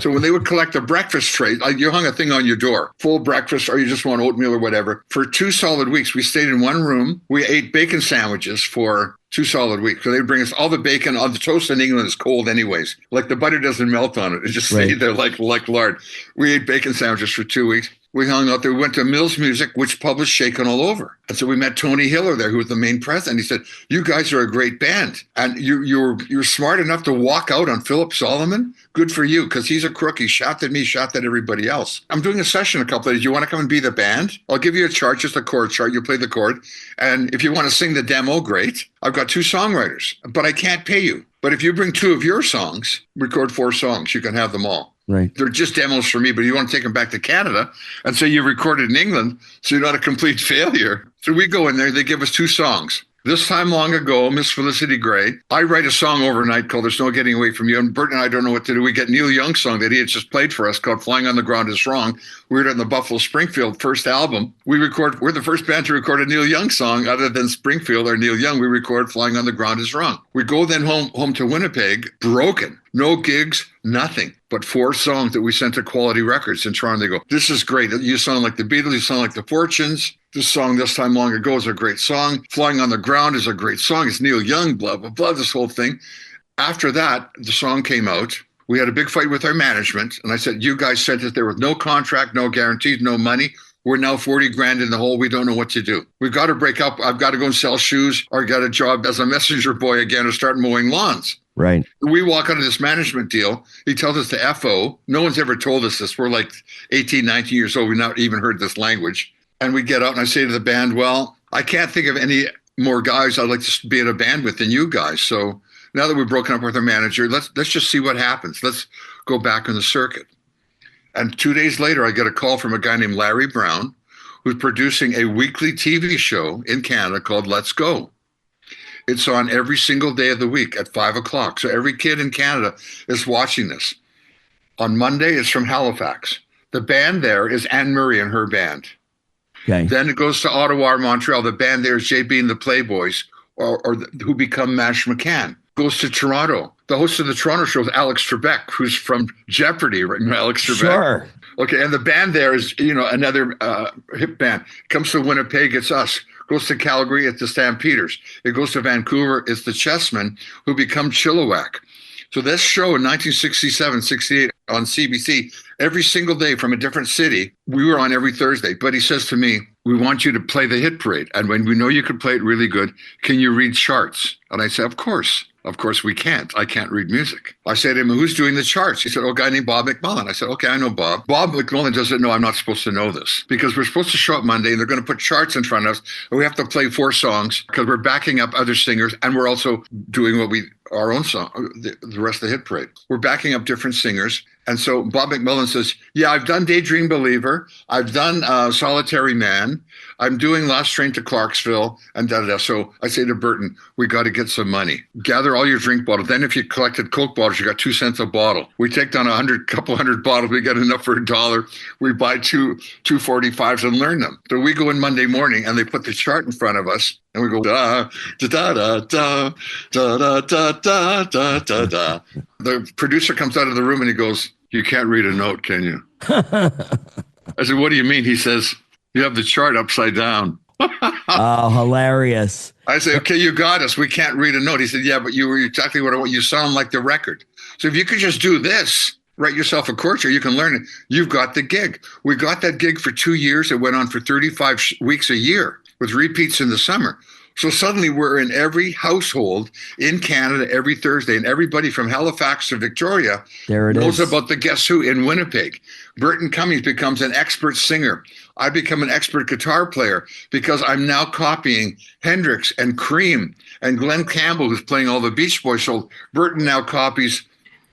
So when they would collect the breakfast tray, you hung a thing on your door, full breakfast, or you just want oatmeal or whatever. For 2 solid weeks, we stayed in one room. We ate bacon sandwiches for 2 solid weeks. So they'd bring us all the bacon. The toast in England is cold anyways. Like the butter doesn't melt on it. It just stayed there like lard. We ate bacon sandwiches for 2 weeks. We hung out there. We went to Mills Music, which published Shakin' All Over. And so we met Tony Hiller there, who was the main president. He said, you guys are a great band. And you're smart enough to walk out on Philip Solomon. Good for you, because he's a crook. He shot at me, shot at everybody else. I'm doing a session a couple of days. You want to come and be the band? I'll give you a chart, just a chord chart. You play the chord. And if you want to sing the demo, great. I've got 2 songwriters, but I can't pay you. But if you bring 2 of your songs, record 4 songs, you can have them all. Right. They're just demos for me, but you want to take them back to Canada and say you recorded in England, so you're not a complete failure. So we go in there, they give us 2 songs. This time long ago, Miss Felicity Gray, I write a song overnight called There's No Getting Away From You. And Bert and I don't know what to do. We get Neil Young's song that he had just played for us called Flying on the Ground Is Wrong. We were in the Buffalo Springfield first album. We're the first band to record a Neil Young song other than Springfield or Neil Young. We record Flying on the Ground Is Wrong. We go then home to Winnipeg, broken. No gigs, nothing. But 4 songs that we sent to Quality Records in Toronto. They go, this is great. You sound like the Beatles. You sound like the Fortunes. This song, This Time Long Ago, is a great song. Flying on the Ground is a great song. It's Neil Young, blah, blah, blah, this whole thing. After that, the song came out. We had a big fight with our management. And I said, you guys sent us there with no contract, no guarantees, no money. We're now 40 grand in the hole. We don't know what to do. We've got to break up. I've got to go and sell shoes or get a job as a messenger boy again or start mowing lawns. Right. We walk out of this management deal. He tells us to FO. No one's ever told us this. We're like 18, 19 years old. We've not even heard this language. And we get out and I say to the band, well, I can't think of any more guys I'd like to be in a band with than you guys. So now that we've broken up with our manager, let's just see what happens. Let's go back on the circuit. And 2 days later, I get a call from a guy named Larry Brown, who's producing a weekly TV show in Canada called Let's Go. It's on every single day of the week at 5 o'clock. So every kid in Canada is watching this. On Monday, it's from Halifax. The band there is Anne Murray and her band. Okay. Then it goes to Ottawa or Montreal. The band there is JB and the Playboys, who become Mash McCann. Goes to Toronto. The host of the Toronto show is Alex Trebek, who's from Jeopardy, right? Alex Trebek. Sure. Okay, and the band there is, another hip band. Comes to Winnipeg, it's us. Goes to Calgary, it's the Stampeders. It goes to Vancouver, it's the Chessmen, who become Chilliwack. So this show in 1967, 68 on CBC every single day from a different city. We were on every Thursday. But he says to me, we want you to play the hit parade. And when we know you can play it really good, can you read charts? And I said, of course. Of course we can't. I can't read music. I said to him, who's doing the charts? He said, a guy named Bob McMullen. I said, okay, I know Bob. Bob McMullen doesn't know I'm not supposed to know this because we're supposed to show up Monday and they're going to put charts in front of us and we have to play 4 songs because we're backing up other singers and we're also doing our own song, the rest of the hit parade. We're backing up different singers. And so Bob McMullen says, yeah, I've done Daydream Believer. I've done Solitary Man. I'm doing Last Train to Clarksville and da-da-da. So I say to Burton, we got to get some money. Gather all your drink bottles. Then if you collected Coke bottles, you got 2 cents a bottle. We take down couple hundred bottles. We get enough for $1. We buy two 45s and learn them. So we go in Monday morning and they put the chart in front of us. And we go, da, da, da, da, da, da, da, da, da, da, da. The producer comes out of the room and he goes, you can't read a note, can you? I said, what do you mean? He says, you have the chart upside down. Oh, hilarious. I say, okay, you got us. We can't read a note. He said, yeah, but you were exactly what I want. You sound like the record. So if you could just do this, write yourself a chord chart, you can learn it. You've got the gig. We got that gig for 2 years. It went on for 35 weeks a year with repeats in the summer. So suddenly we're in every household in Canada every Thursday, and everybody from Halifax to Victoria knows about the Guess Who in Winnipeg. Burton Cummings becomes an expert singer. I become an expert guitar player because I'm now copying Hendrix and Cream and Glenn Campbell, who's playing all the Beach Boys. So Burton now copies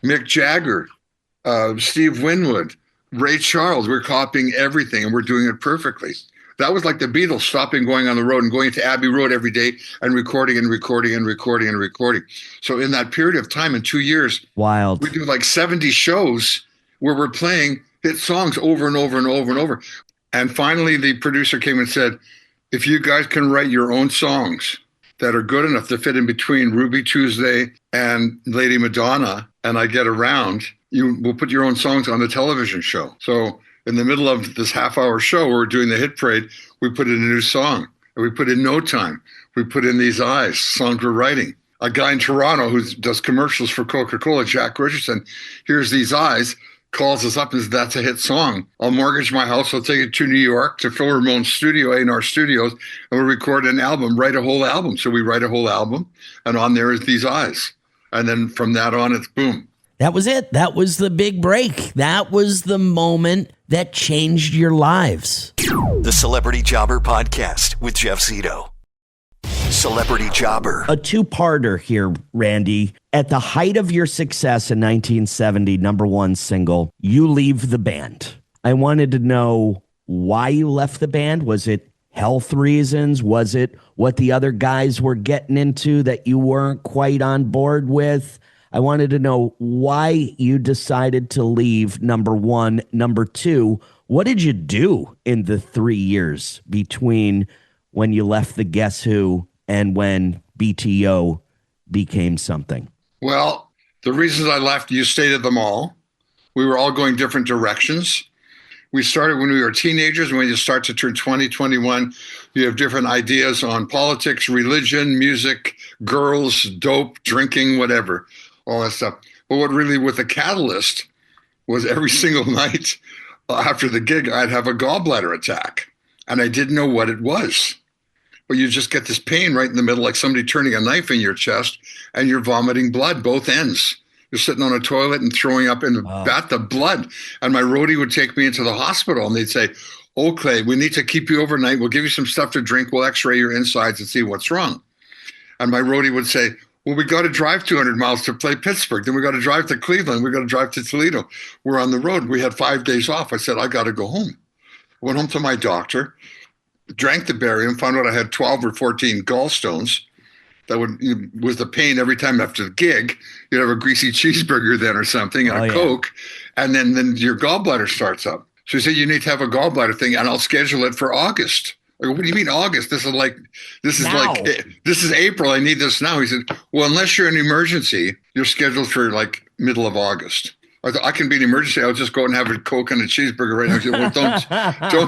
Mick Jagger, Steve Winwood, Ray Charles. We're copying everything, and we're doing it perfectly. That was like the Beatles stopping going on the road and going to Abbey Road every day and recording and recording and recording and recording. So in that period of time, in 2 years, wild, we do like 70 shows where we're playing hit songs over and over and over and over. And finally, the producer came and said, if you guys can write your own songs that are good enough to fit in between Ruby Tuesday and Lady Madonna, and I get around, you will put your own songs on the television show. So in the middle of this half-hour show where we're doing the hit parade, we put in a new song. And we put in No Time. We put in These Eyes, songs we're writing. A guy in Toronto who does commercials for Coca-Cola, Jack Richardson, hears These Eyes, calls us up and says, that's a hit song. I'll mortgage my house. I'll take it to New York, to Phil Ramone's studio, A&R Studios, and we'll record an album, write a whole album. So we write a whole album, and on there is These Eyes. And then from that on, it's boom. That was it. That was the big break. That was the moment that changed your lives. The Celebrity Jobber Podcast with Jeff Zito. Celebrity Jobber. A two-parter here, Randy. At the height of your success in 1970, #1 single, You Leave the Band. I wanted to know why you left the band. Was it health reasons? Was it what the other guys were getting into that you weren't quite on board with? I wanted to know why you decided to leave, #1. #2, what did you do in the 3 years between when you left the Guess Who and when BTO became something? Well, the reasons I left, you stated them all. We were all going different directions. We started when we were teenagers. When you start to turn 20, 21, you have different ideas on politics, religion, music, girls, dope, drinking, whatever. All that stuff. But what really with the catalyst was every single night after the gig, I'd have a gallbladder attack. And I didn't know what it was. But you just get this pain right in the middle, like somebody turning a knife in your chest, and you're vomiting blood, both ends. You're sitting on a toilet and throwing up in the bath of blood. And my roadie would take me into the hospital, and they'd say, oh, Clay, we need to keep you overnight. We'll give you some stuff to drink. We'll x-ray your insides and see what's wrong. And my roadie would say, well, we got to drive 200 miles to play Pittsburgh. Then we got to drive to Cleveland. We got to drive to Toledo. We're on the road. We had 5 days off. I said, I got to go home. I went home to my doctor, drank the barium, found out I had 12 or 14 gallstones. That was the pain every time after the gig. You'd have a greasy cheeseburger then or something and a Coke. And then your gallbladder starts up. So he said, you need to have a gallbladder thing, and I'll schedule it for August. I go, what do you mean August? This is April. I need this now. He said, well, unless you're an emergency, you're scheduled for like middle of August. I thought, I can be an emergency. I'll just go and have a Coke and a cheeseburger right now. I said,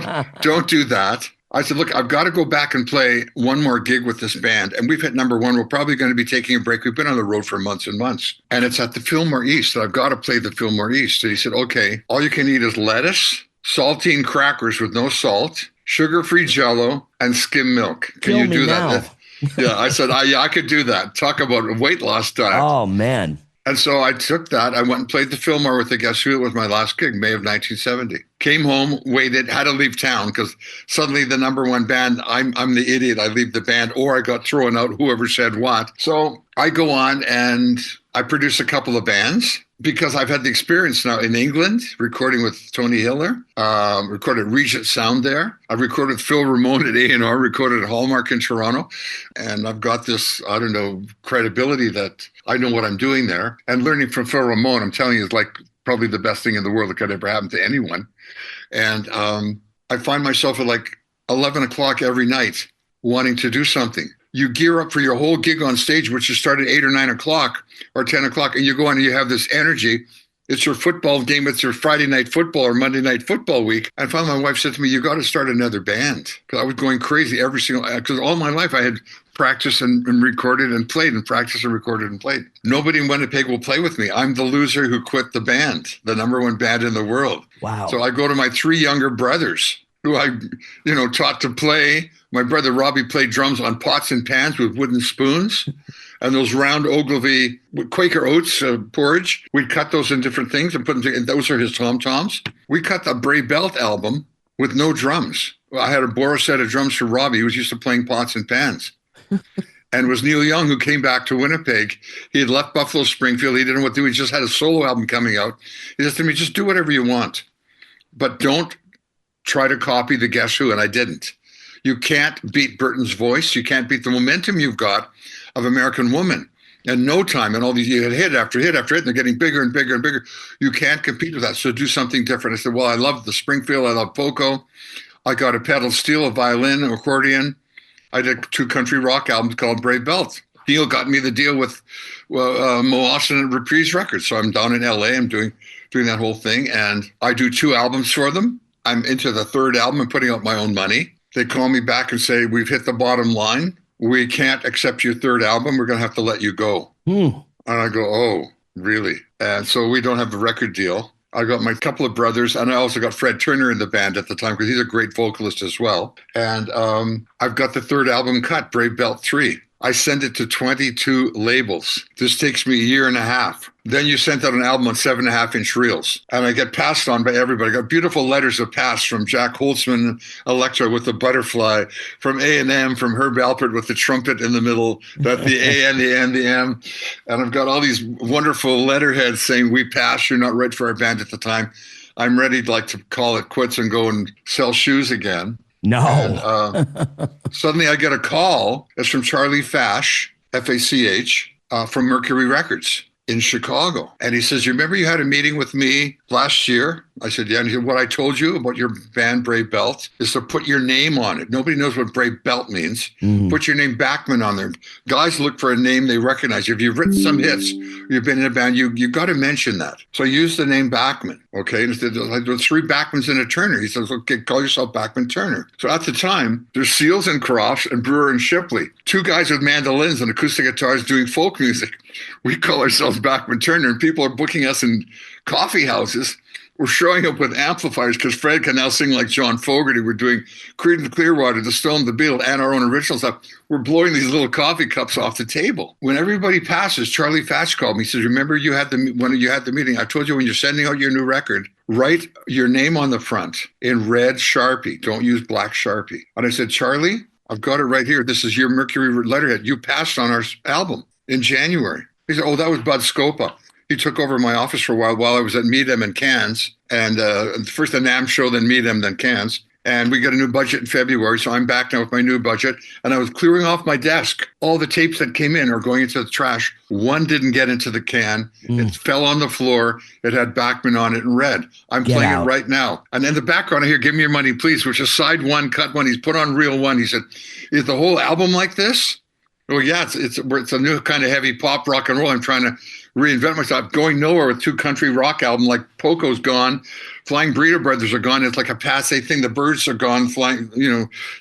well, don't do that. I said, look, I've got to go back and play one more gig with this band. And we've hit number one. We're probably going to be taking a break. We've been on the road for months and months. And it's at the Fillmore East. So I've got to play the Fillmore East. So he said, okay, all you can eat is lettuce, saltine crackers with no salt, sugar-free Jell-O, and skim milk. Can you do that? Yeah, I said, I could do that. Talk about a weight loss diet. Oh, man. And so I took that. I went and played the Fillmore with the Guess Who. It was my last gig, May of 1970. Came home, waited, had to leave town because suddenly the number one band, I'm the idiot. I leave the band, or I got thrown out, whoever said what. So I go on and I produce a couple of bands because I've had the experience now in England, recording with Tony Hiller, recorded Regent Sound there. I've recorded Phil Ramone at A&R, recorded at Hallmark in Toronto. And I've got this, I don't know, credibility that I know what I'm doing there. And learning from Phil Ramone, I'm telling you, is like probably the best thing in the world that could ever happen to anyone. And I find myself at like 11 o'clock every night wanting to do something. You gear up for your whole gig on stage, which you start at 8 or 9 o'clock or 10 o'clock, and you go on and you have this energy. It's your football game. It's your Friday night football or Monday night football week. And finally, my wife said to me, you got to start another band. Because I was going crazy because all my life I had practiced and recorded and played and practiced and recorded and played. Nobody in Winnipeg will play with me. I'm the loser who quit the band, the number one band in the world. Wow. So I go to my three younger brothers who I, taught to play. My brother Robbie played drums on pots and pans with wooden spoons and those round Ogilvy Quaker Oats porridge. We'd cut those in different things and put them together. Those are his tom-toms. We cut the Bray Belt album with no drums. I had a Boris set of drums for Robbie, who was used to playing pots and pans. And it was Neil Young who came back to Winnipeg. He had left Buffalo Springfield. He didn't know what to do. He just had a solo album coming out. He said to me, just do whatever you want, but don't try to copy the Guess Who. And I didn't. You can't beat Burton's voice. You can't beat the momentum you've got of American Woman. And No Time and all these, you had hit after hit after hit, and they're getting bigger and bigger and bigger. You can't compete with that. So do something different. I said, well, I love the Springfield. I love Poco. I got a pedal steel, a violin, an accordion. I did 2 country rock albums called Brave Belt. Neil got me the deal with Mo Austin at Reprise Records. So I'm down in LA. I'm doing that whole thing. And I do 2 albums for them. I'm into the 3rd album and putting out my own money. They call me back and say, we've hit the bottom line. We can't accept your 3rd album. We're going to have to let you go. And I go, oh, really? And so we don't have a record deal. I got my couple of brothers, and I also got Fred Turner in the band at the time because he's a great vocalist as well. And I've got the 3rd album cut, Brave Belt 3. I send it to 22 labels. This takes me a year and a half. Then you sent out an album on 7.5-inch reels. And I get passed on by everybody. I got beautiful letters of pass from Jack Holtzman, Electra with the butterfly, from A&M, from Herb Alpert with the trumpet in the middle, that the A and the N, the M. And I've got all these wonderful letterheads saying, we passed, you're not right for our band at the time. I'm ready to call it quits and go and sell shoes again. No. And, suddenly I get a call. It's from Charlie Fash, F-A-C-H, from Mercury Records in Chicago. And he says, you remember you had a meeting with me last year? I said, yeah. And he said, what I told you about your band Brave Belt is to put your name on it. Nobody knows what Brave Belt means. Put your name Bachman on there. Guys look for a name they recognize. If you've written some hits, you've been in a band, you got to mention that. So I used the name Bachman. Okay. And there's 3 Bachmans and a Turner. He says, okay, call yourself Bachman Turner. So at the time, there's Seals and Crofts and Brewer and Shipley, 2 guys with mandolins and acoustic guitars doing folk music. We call ourselves Bachman Turner, and people are booking us in coffee houses. We're showing up with amplifiers because Fred can now sing like John Fogerty. We're doing Creedence Clearwater, The Stone, The Beatles, and our own original stuff. We're blowing these little coffee cups off the table. When everybody passes, Charlie Fash called me. He says, remember when you had the meeting, I told you when you're sending out your new record, write your name on the front in red Sharpie. Don't use black Sharpie. And I said, Charlie, I've got it right here. This is your Mercury letterhead. You passed on our album in January. He said, oh, that was Bud Scopa. He took over my office for a while I was at Meedem in Cairns. And first the NAMM show, then Meedem, then Cairns. And we got a new budget in February. So I'm back now with my new budget. And I was clearing off my desk. All the tapes that came in are going into the trash. One didn't get into the can. It fell on the floor. It had Bachman on it in red. I'm playing it right now. And in the background I hear, give me your money, please, which is side 1, cut 1. He's put on reel 1. He said, is the whole album like this? Oh, yeah, it's a new kind of heavy pop rock and roll. I'm trying to reinvent myself, going nowhere with 2 country rock albums. Like Poco's gone, Flying Burrito Brothers are gone. It's like a passe thing. The Birds are gone. Flying,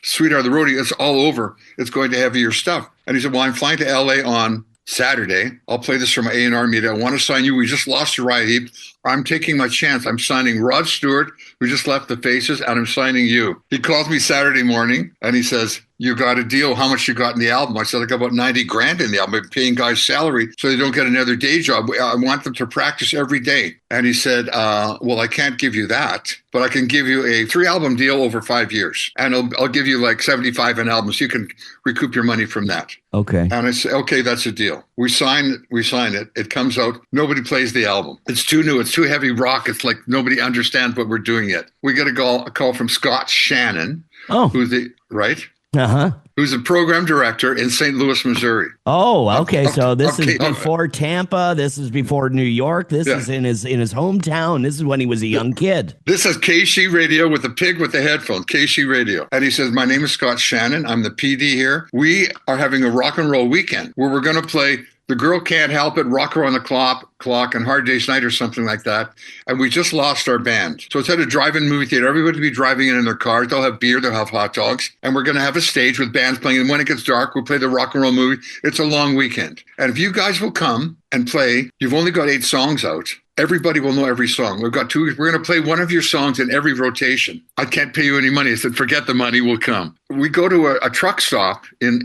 Sweetheart the Roadie. It's all over. It's going to heavier stuff. And he said, well, I'm flying to LA on Saturday. I'll play this from A&R media. I want to sign you. We just lost Uriah Heep. I'm taking my chance. I'm signing Rod Stewart, who just left the Faces, and I'm signing you. He calls me Saturday morning and he says, you got a deal. How much you got in the album? I said, I got about 90 grand in the album. I'm paying guys salary so they don't get another day job. I want them to practice every day. And he said, well, I can't give you that, but I can give you a 3-album deal over 5 years. And I'll give you like 75 an album so you can recoup your money from that. Okay. And I said, okay, that's a deal. We sign it. It comes out. Nobody plays the album. It's too new. It's too heavy rock. It's like nobody understands what we're doing yet. We get a call from Scott Shannon, who's who's a program director in St. Louis, Missouri. Oh, okay. So this is before Tampa. This is before New York. This is in his hometown. This is when he was a young kid. This is KC Radio with the pig with the headphones, KC Radio. And he says, my name is Scott Shannon. I'm the PD here. We are having a rock and roll weekend where we're going to play The Girl Can't Help It, Rock Her on the Clock, and Hard Day's Night or something like that. And we just lost our band. So instead of drive-in movie theater, everybody will be driving in their cars. They'll have beer, they'll have hot dogs. And we're going to have a stage with bands playing. And when it gets dark, we'll play the rock and roll movie. It's a long weekend. And if you guys will come and play, you've only got 8 songs out. Everybody will know every song. We've got 2. We're going to play one of your songs in every rotation. I can't pay you any money. I said, forget the money, we'll come. We go to a truck stop in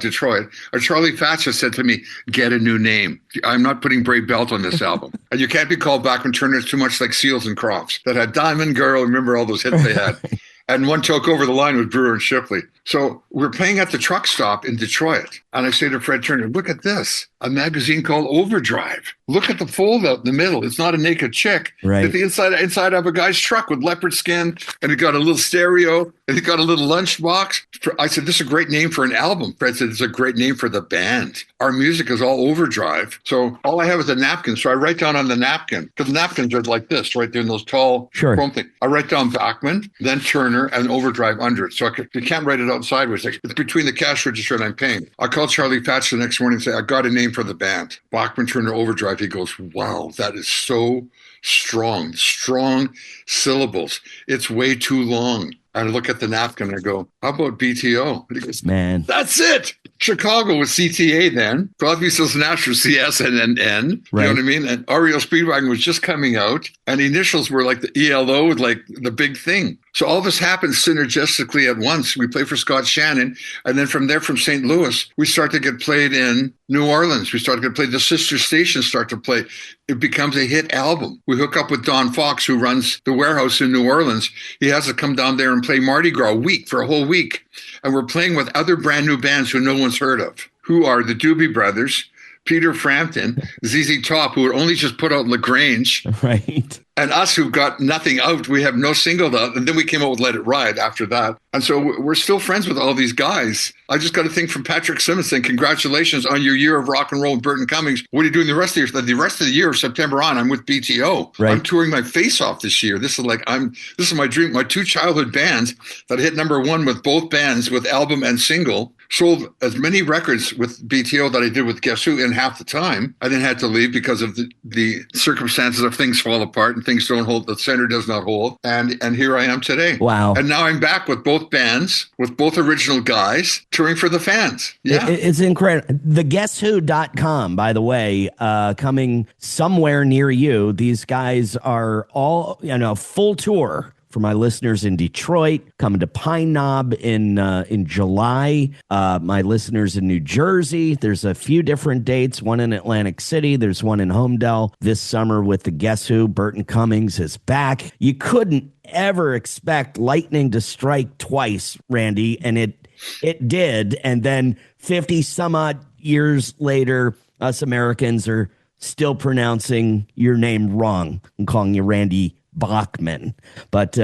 Detroit. Charlie Fatcher said to me, get a new name. I'm not putting Brave Belt on this album. And you can't be called Bachman Turner. It's too much like Seals and Crofts that had Diamond Girl. Remember all those hits they had. And one took over the line with Brewer and Shipley. So we're playing at the truck stop in Detroit. And I say to Fred Turner, look at this, a magazine called Overdrive. Look at the fold out in the middle. It's not a naked chick. Right. It's the inside of a guy's truck with leopard skin, and it got a little stereo, and it got a little lunchbox. I said, this is a great name for an album. Fred said, it's a great name for the band. Our music is all Overdrive. So all I have is a napkin. So I write down on the napkin, because napkins are like this, right there in those tall chrome things. I write down Bachman, then Turner, and Overdrive under it. So you can't write it out sideways. It's between the cash register and I'm paying. I called Charlie Fatch the next morning and say, I got a name for the band. Bachman Turner Overdrive. He goes, wow, that is so strong syllables. It's way too long. I look at the napkin and I go, how about BTO? And he goes, man, that's it. Chicago was CTA then. Crosby, Stills, Nash was CS and N. Right. You know what I mean? And REO Speedwagon was just coming out. And the initials were like the ELO, like the big thing. So all this happened synergistically at once. We play for Scott Shannon. And then from there, from St. Louis, we start to get played in New Orleans. We start to get played. The sister stations start to play. It becomes a hit album. We hook up with Don Fox, who runs the warehouse in New Orleans. He has to come down there and play Mardi Gras for a whole week. And we're playing with other brand new bands who no one's heard of, who are the Doobie Brothers, Peter Frampton, ZZ Top, who had only just put out LaGrange. Right. And us who got nothing out. We have no single out. And then we came out with Let It Ride after that. And so we're still friends with all these guys. I just got a thing from Patrick Simmons saying, congratulations on your year of rock and roll with Burton Cummings. What are you doing the rest of the year? The rest of the year, September on, I'm with BTO. Right. I'm touring my face off this year. This is my dream. My 2 childhood bands that hit #1 with both bands with album and single. Sold as many records with BTO that I did with Guess Who in half the time. I then had to leave because of the circumstances of things fall apart and things don't hold. The center does not hold. And here I am today. Wow. And now I'm back with both bands, with both original guys, touring for the fans. Yeah. It's incredible. The guesswho.com, by the way, coming somewhere near you. These guys are all, full tour. For my listeners in Detroit, coming to Pine Knob in July. My listeners in New Jersey, there's a few different dates. One in Atlantic City. There's one in Homedale this summer with the Guess Who. Burton Cummings is back. You couldn't ever expect lightning to strike twice, Randy, and it did. And then 50 some odd years later, us Americans are still pronouncing your name wrong and calling you Randy Bachman, but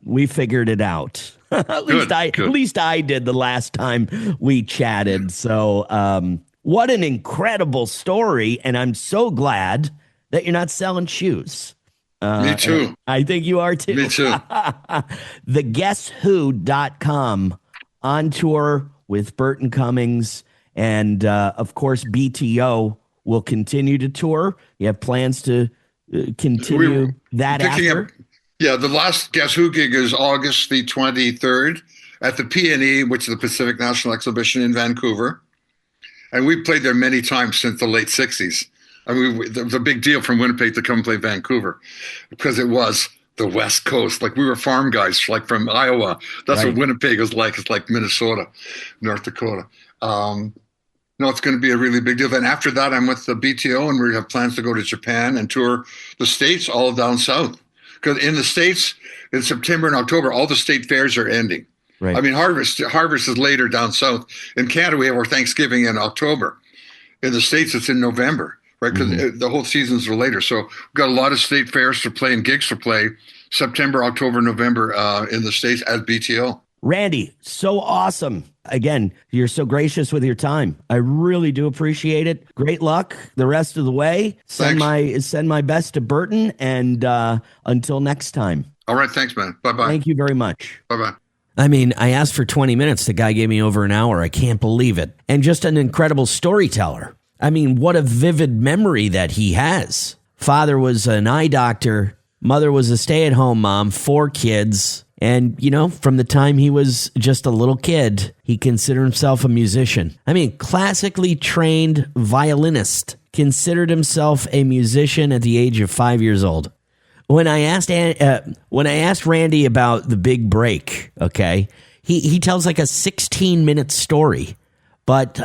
we figured it out. At least I did the last time we chatted. So what an incredible story, and I'm so glad that you're not selling shoes. Me too. I think you are too. Me too. The guesswho.com on tour with Burton Cummings and of course BTO will continue to tour. You have plans to continue that after? Yeah, the last Guess Who gig is August the 23rd at the P&E, which is the Pacific National Exhibition in Vancouver. And we played there many times since the late 60s. I mean, it was a big deal from Winnipeg to come play Vancouver because it was the West Coast. Like, we were farm guys, like from Iowa. That's what Winnipeg is like. It's like Minnesota, North Dakota. No, it's going to be a really big deal. Then after that, I'm with the BTO, and we have plans to go to Japan and tour the States all down south. Because in the States, in September and October, all the state fairs are ending. Right. I mean, harvest is later down south. In Canada, we have our Thanksgiving in October. In the States, it's in November, right? Because the whole seasons are later. So we've got a lot of state fairs to play and gigs to play September, October, November in the States as BTO. Randy, so awesome. Again, you're so gracious with your time. I really do appreciate it. Great luck the rest of the way. Send my best to Burton, and until next time. All right, thanks, man. Bye-bye. Thank you very much. Bye-bye. I mean, I asked for 20 minutes. The guy gave me over an hour. I can't believe it. And just an incredible storyteller. I mean, what a vivid memory that he has. Father was an eye doctor. Mother was a stay-at-home mom, 4 kids. And, you know, from the time he was just a little kid, he considered himself a musician. I mean, classically trained violinist, considered himself a musician at the age of 5 years old. When I asked Randy about the big break, okay, he tells like a 16-minute story. But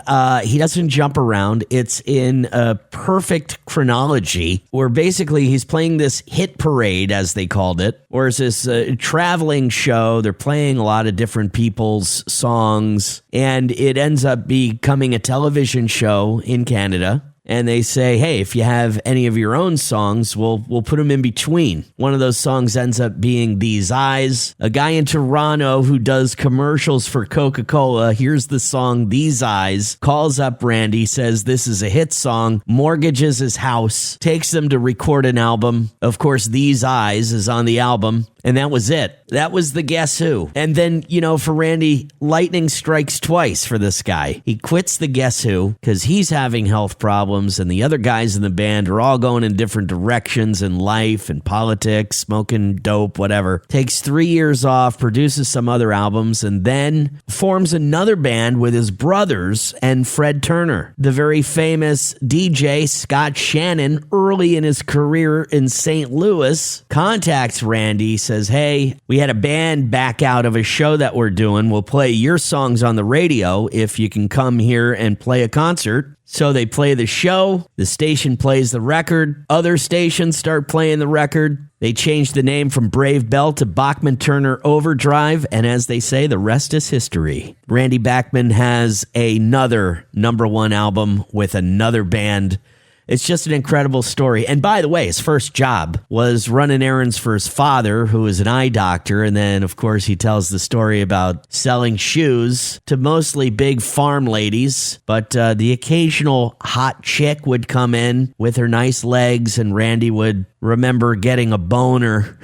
he doesn't jump around. It's in a perfect chronology where basically he's playing this hit parade, as they called it, or it's this traveling show. They're playing a lot of different people's songs, and it ends up becoming a television show in Canada. And they say, hey, if you have any of your own songs, we'll put them in between. One of those songs ends up being These Eyes. A guy in Toronto who does commercials for Coca-Cola hears the song These Eyes, calls up Randy, says this is a hit song, mortgages his house, takes them to record an album. Of course, These Eyes is on the album. And that was it. That was the Guess Who. And then, you know, for Randy, lightning strikes twice for this guy. He quits the Guess Who because he's having health problems, and the other guys in the band are all going in different directions in life and politics, smoking dope, whatever. Takes 3 years off, produces some other albums, and then forms another band with his brothers and Fred Turner. The very famous DJ Scott Shannon, early in his career in St. Louis, contacts Randy, says, hey, we had a band back out of a show that we're doing. We'll play your songs on the radio if you can come here and play a concert. So they play the show. The station plays the record. Other stations start playing the record. They change the name from Brave Bell to Bachman Turner Overdrive. And as they say, the rest is history. Randy Bachman has another #1 album with another band. It's just an incredible story. And by the way, his first job was running errands for his father, who was an eye doctor. And then, of course, he tells the story about selling shoes to mostly big farm ladies. But the occasional hot chick would come in with her nice legs, and Randy would remember getting a boner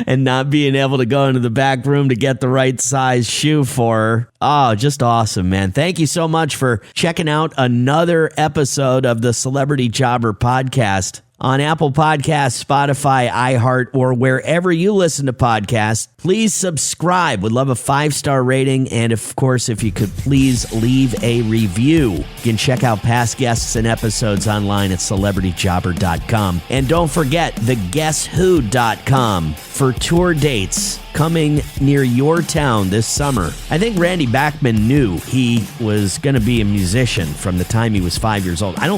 and not being able to go into the back room to get the right size shoe for her. Oh, just awesome, man. Thank you so much for checking out another episode of the Celebrity Jobber podcast. On Apple Podcasts, Spotify, iHeart, or wherever you listen to podcasts, please subscribe. Would love a 5-star rating. And of course, if you could please leave a review. You can check out past guests and episodes online at celebrityjobber.com. And don't forget the guesswho.com for tour dates coming near your town this summer. I think Randy Bachman knew he was going to be a musician from the time he was 5 years old. I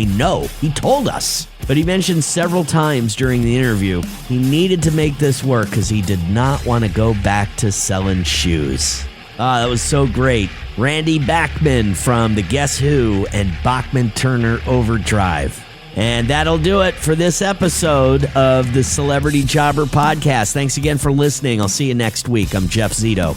know. He told us. But he mentioned several times during the interview he needed to make this work because he did not want to go back to selling shoes. That was so great. Randy Bachman from the Guess Who and Bachman Turner Overdrive. And that'll do it for this episode of the Celebrity Jobber podcast. Thanks again for listening. I'll see you next week. I'm Jeff Zito.